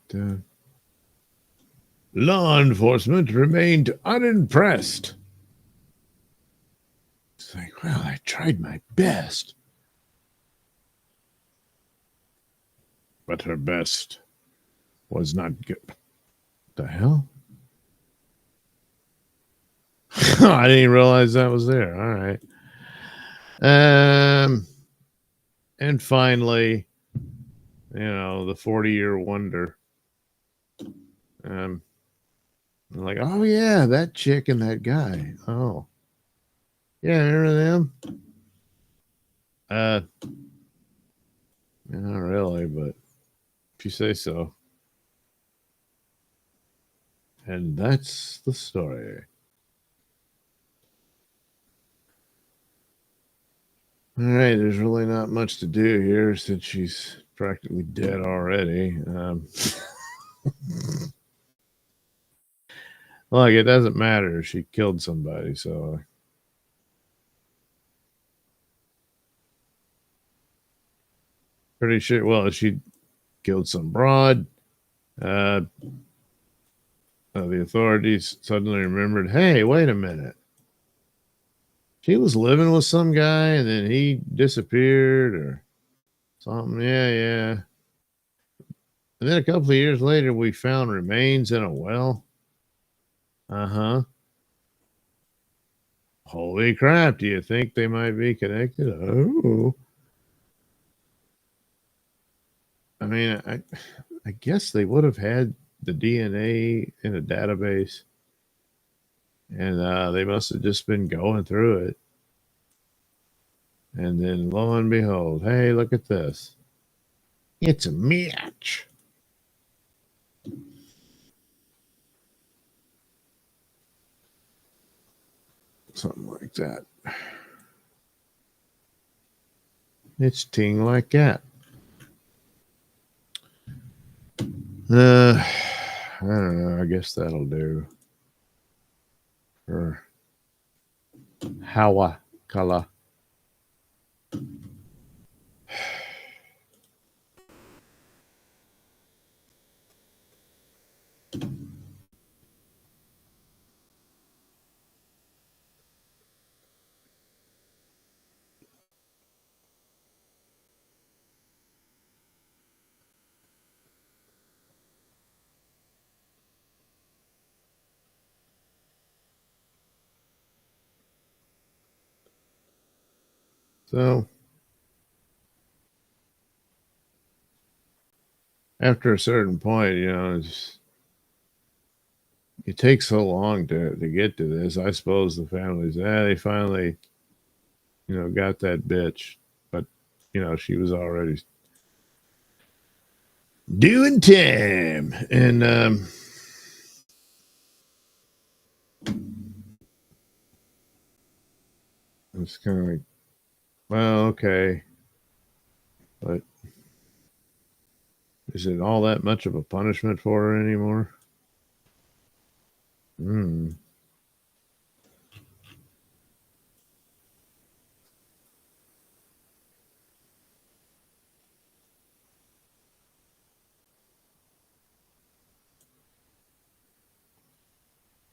law enforcement remained unimpressed. It's like, well, I tried my best. But her best was not good. The hell? I didn't realize that was there. All right. And finally, the 40-year wonder. Like, oh yeah, that chick and that guy. Oh, yeah, remember them? Not really, but if you say so. And that's the story. All right, there's really not much to do here since she's practically dead already. Look, it doesn't matter. She killed somebody, so. Pretty sure, well, she killed some broad. The authorities suddenly remembered, hey, wait a minute. She was living with some guy and then he disappeared or something. Yeah. And then a couple of years later, we found remains in a well. Uh-huh. Holy crap. Do you think they might be connected? Oh. I mean, I guess they would have had the DNA in a database. And they must have just been going through it. And then lo and behold, hey, look at this. It's a match. Something like that. It's ting like that. I don't know. I guess that'll do. or Hawakala. So after a certain point, it takes so long to get to this. I suppose the families, they finally, got that bitch. But, she was already doing time. And it's kind of like, well, okay. But is it all that much of a punishment for her anymore? Hmm.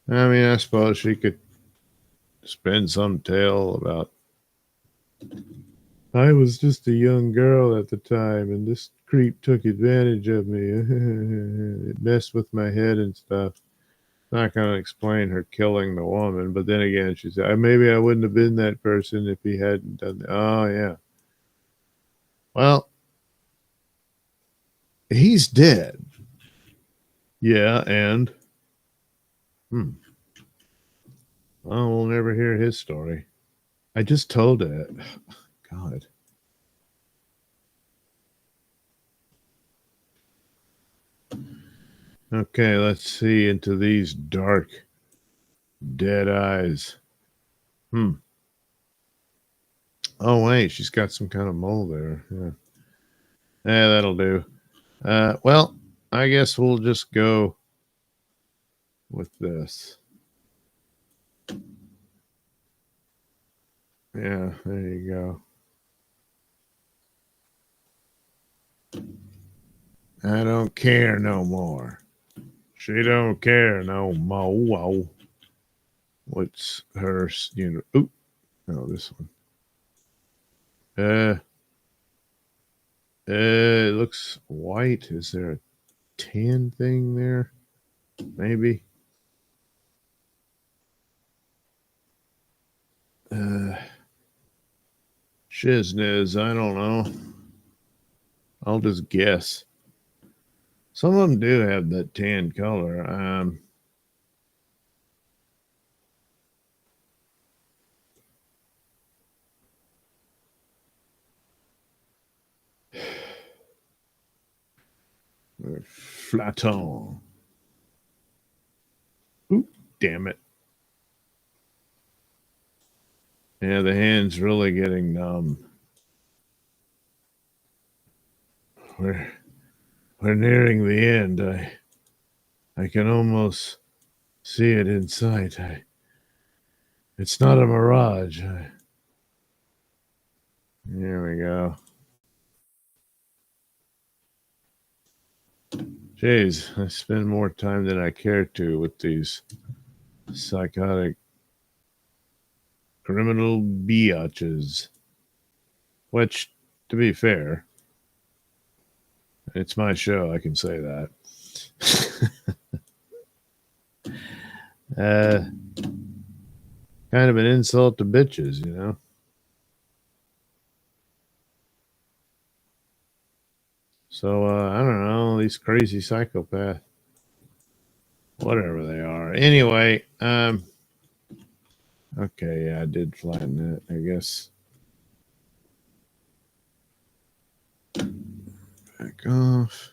I mean, I suppose she could spin some tale about, I was just a young girl at the time, and this creep took advantage of me. It messed with my head and stuff. Not going to explain her killing the woman, but then again, she said, maybe I wouldn't have been that person if he hadn't done that. Oh, yeah. Well, he's dead. Yeah, and well, we'll never hear his story. I just told it. God. Okay, let's see into these dark, dead eyes. Oh, wait, she's got some kind of mole there. Yeah, that'll do. Well, I guess we'll just go with this. Yeah, there you go. I don't care no more. She don't care no more. What's her, oop, no, this one. It looks white. Is there a tan thing there? Maybe. Shizness, I don't know. I'll just guess. Some of them do have that tan color. Flaton. Oop, damn it. Yeah, the hand's really getting numb. We're nearing the end. I can almost see it in sight. It's not a mirage. There we go. Jeez, I spend more time than I care to with these psychotic criminal biatches. Which, to be fair, it's my show. I can say that. Kind of an insult to bitches, So, I don't know, these crazy psychopaths, whatever they are. Anyway, okay, yeah, I did flatten it, I guess. Back off.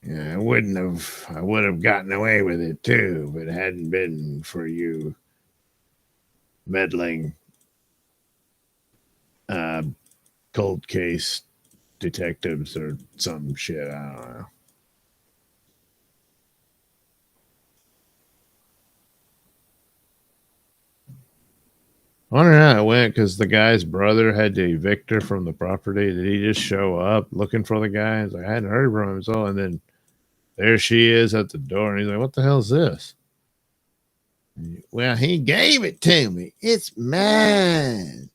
Yeah, I would have gotten away with it too, but it hadn't been for you meddling uh, cold case detectives or some shit. I don't know. I wonder how it went because the guy's brother had to evict her from the property. Did he just show up looking for the guy? He's like, I hadn't heard from him. So, and then there she is at the door. And he's like, what the hell's this? Well, he gave it to me. It's mine.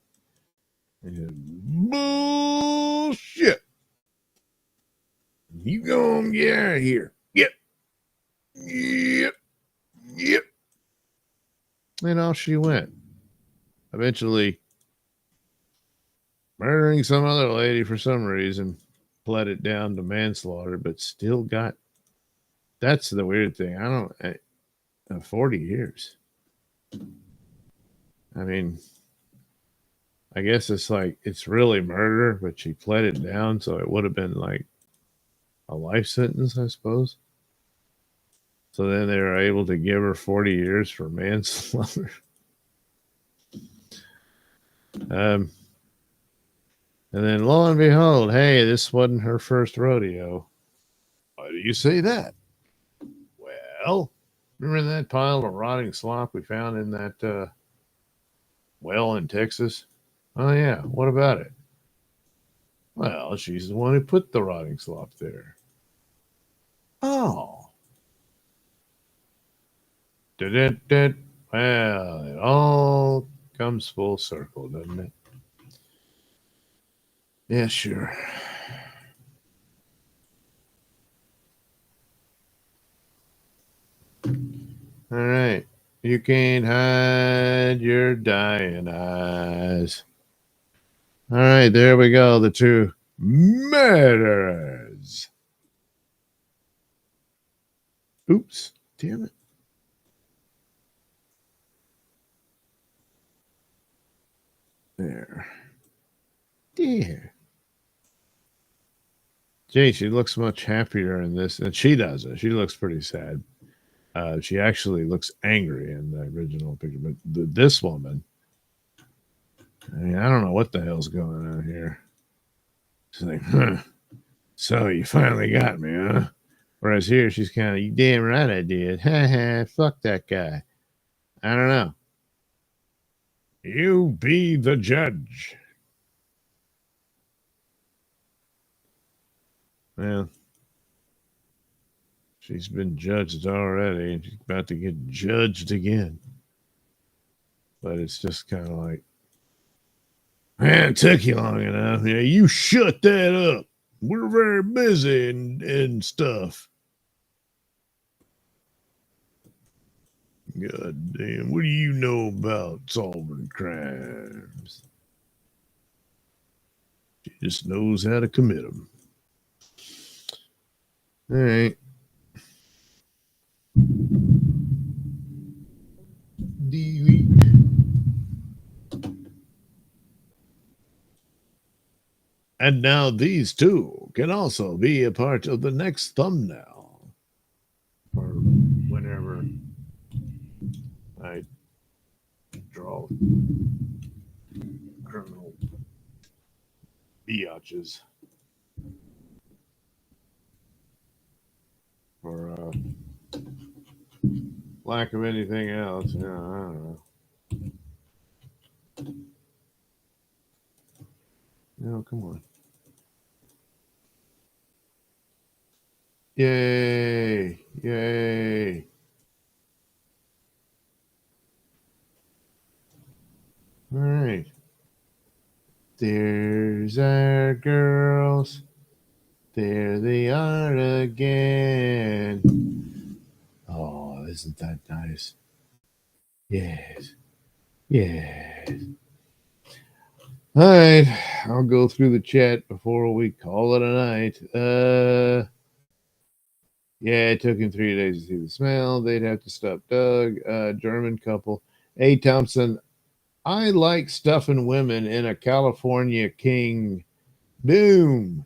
Bullshit. You gonna get out of here. Yep. Yep. Yep. And off she went. Eventually murdering some other lady for some reason, pled it down to manslaughter, but still got. That's the weird thing. 40 years. I mean, I guess it's like it's really murder, but she pled it down, so it would have been like a life sentence, I suppose. So then they were able to give her 40 years for manslaughter. And then lo and behold, hey, this wasn't her first rodeo. Why do you say that? Well, remember that pile of rotting slop we found in that well in Texas? Oh, yeah. What about it? Well, she's the one who put the rotting slop there. Oh. Da-da-da. Well, it all comes full circle, doesn't it? Yeah, sure. All right. You can't hide your dying eyes. All right, there we go. The two murderers. Oops. Damn it. There. Gee, she looks much happier in this, and she doesn't. She looks pretty sad. She actually looks angry in the original picture, but this woman, I mean, I don't know what the hell's going on here. She's like, huh, so you finally got me, huh? Whereas here, she's kind of, you damn right I did. Ha ha, fuck that guy. I don't know. You be the judge. Well, she's been judged already, and she's about to get judged again. But it's just kind of like, man, it took you long enough. Yeah, you shut that up. We're very busy and stuff. God damn, what do you know about solving crimes? She just knows how to commit them. All right. Delete. And now these two can also be a part of the next thumbnail. Or whenever I draw criminal biatches. For lack of anything else. Yeah, I don't know. No, come on. Yay! Yay! All right. There's our girls. There they are again. Oh, isn't that nice? Yes. Yes. All right. I'll go through the chat before we call it a night. Yeah, it took him 3 days to see the smell. They'd have to stop Doug. German couple. A. Thompson. I like stuffing women in a California king. Boom.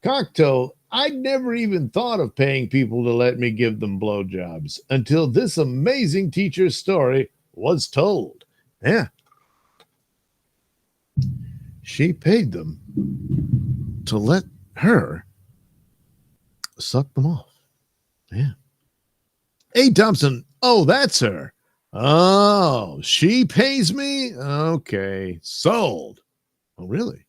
Cocktail. I'd never even thought of paying people to let me give them blowjobs until this amazing teacher's story was told. Yeah. She paid them to let her suck them off. Yeah. Hey, Thompson. Oh, that's her. Oh, she pays me? Okay. Sold. Oh, really?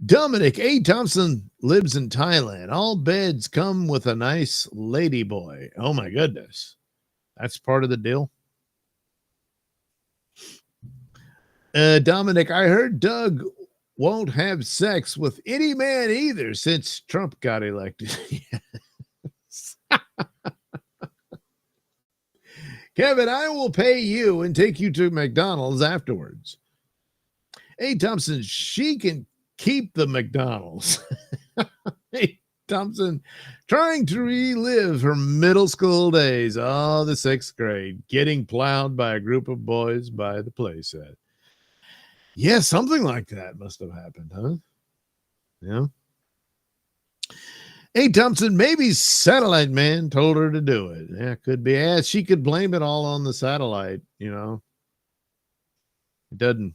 Dominic A. Thompson lives in Thailand. All beds come with a nice lady boy. Oh, my goodness. That's part of the deal. Dominic, I heard Doug won't have sex with any man either since Trump got elected. Yes. Kevin, I will pay you and take you to McDonald's afterwards. Hey, Thompson, she can keep the McDonald's. Hey, Thompson, trying to relive her middle school days. Oh, the 6th grade, getting plowed by a group of boys by the playset. Yeah, something like that must have happened, huh? Yeah. Hey, Thompson, maybe Satellite Man told her to do it. Yeah, could be. Yeah, she could blame it all on the satellite, you know. It doesn't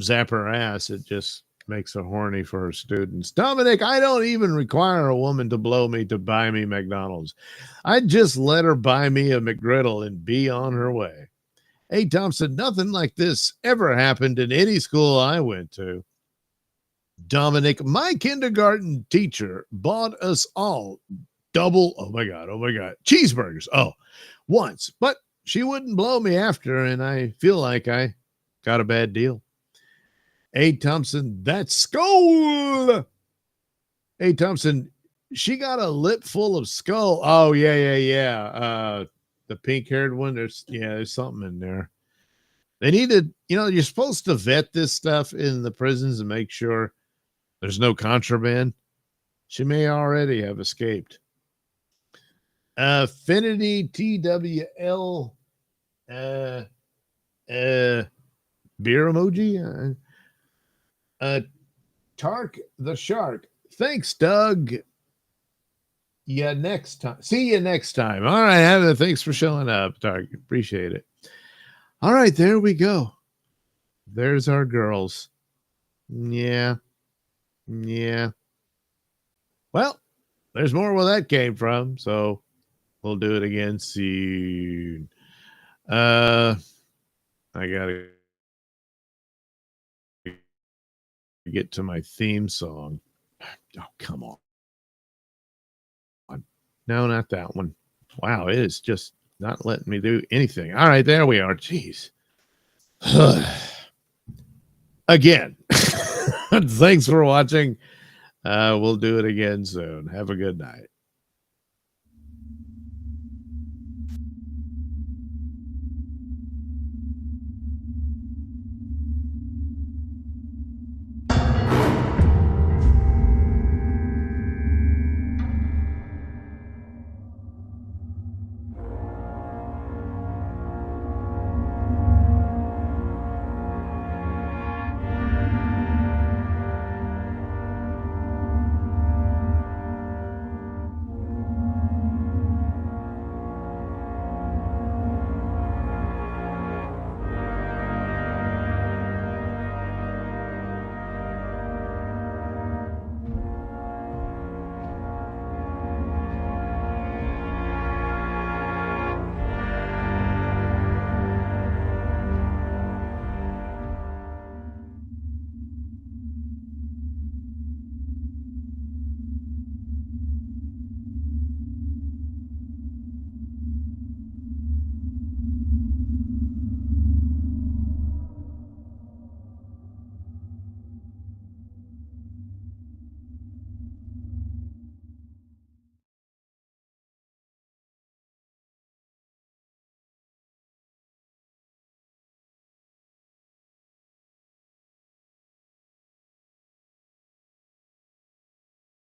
zap her ass. It just makes her horny for her students. Dominic, I don't even require a woman to blow me to buy me McDonald's. I'd just let her buy me a McGriddle and be on her way. Hey, Thompson, nothing like this ever happened in any school I went to. Dominic, my kindergarten teacher bought us all oh my God, cheeseburgers. Oh, once, but she wouldn't blow me after, and I feel like I got a bad deal. Hey, Thompson, that's skull. Hey, Thompson, she got a lip full of skull. Oh, yeah. The pink-haired one, there's something in there. They need to, you're supposed to vet this stuff in the prisons and make sure there's no contraband. She may already have escaped. Affinity TWL beer emoji. Tark the Shark. Thanks, Doug. Yeah, next time. See you next time. All right, Heather, thanks for showing up, Tark. Appreciate it. All right, there we go. There's our girls. Yeah. Well, there's more where that came from, so we'll do it again soon. I gotta get to my theme song. Oh, come on. No, not that one. Wow, it is just not letting me do anything. All right, there we are. Jeez. Again. Thanks for watching. We'll do it again soon. Have a good night.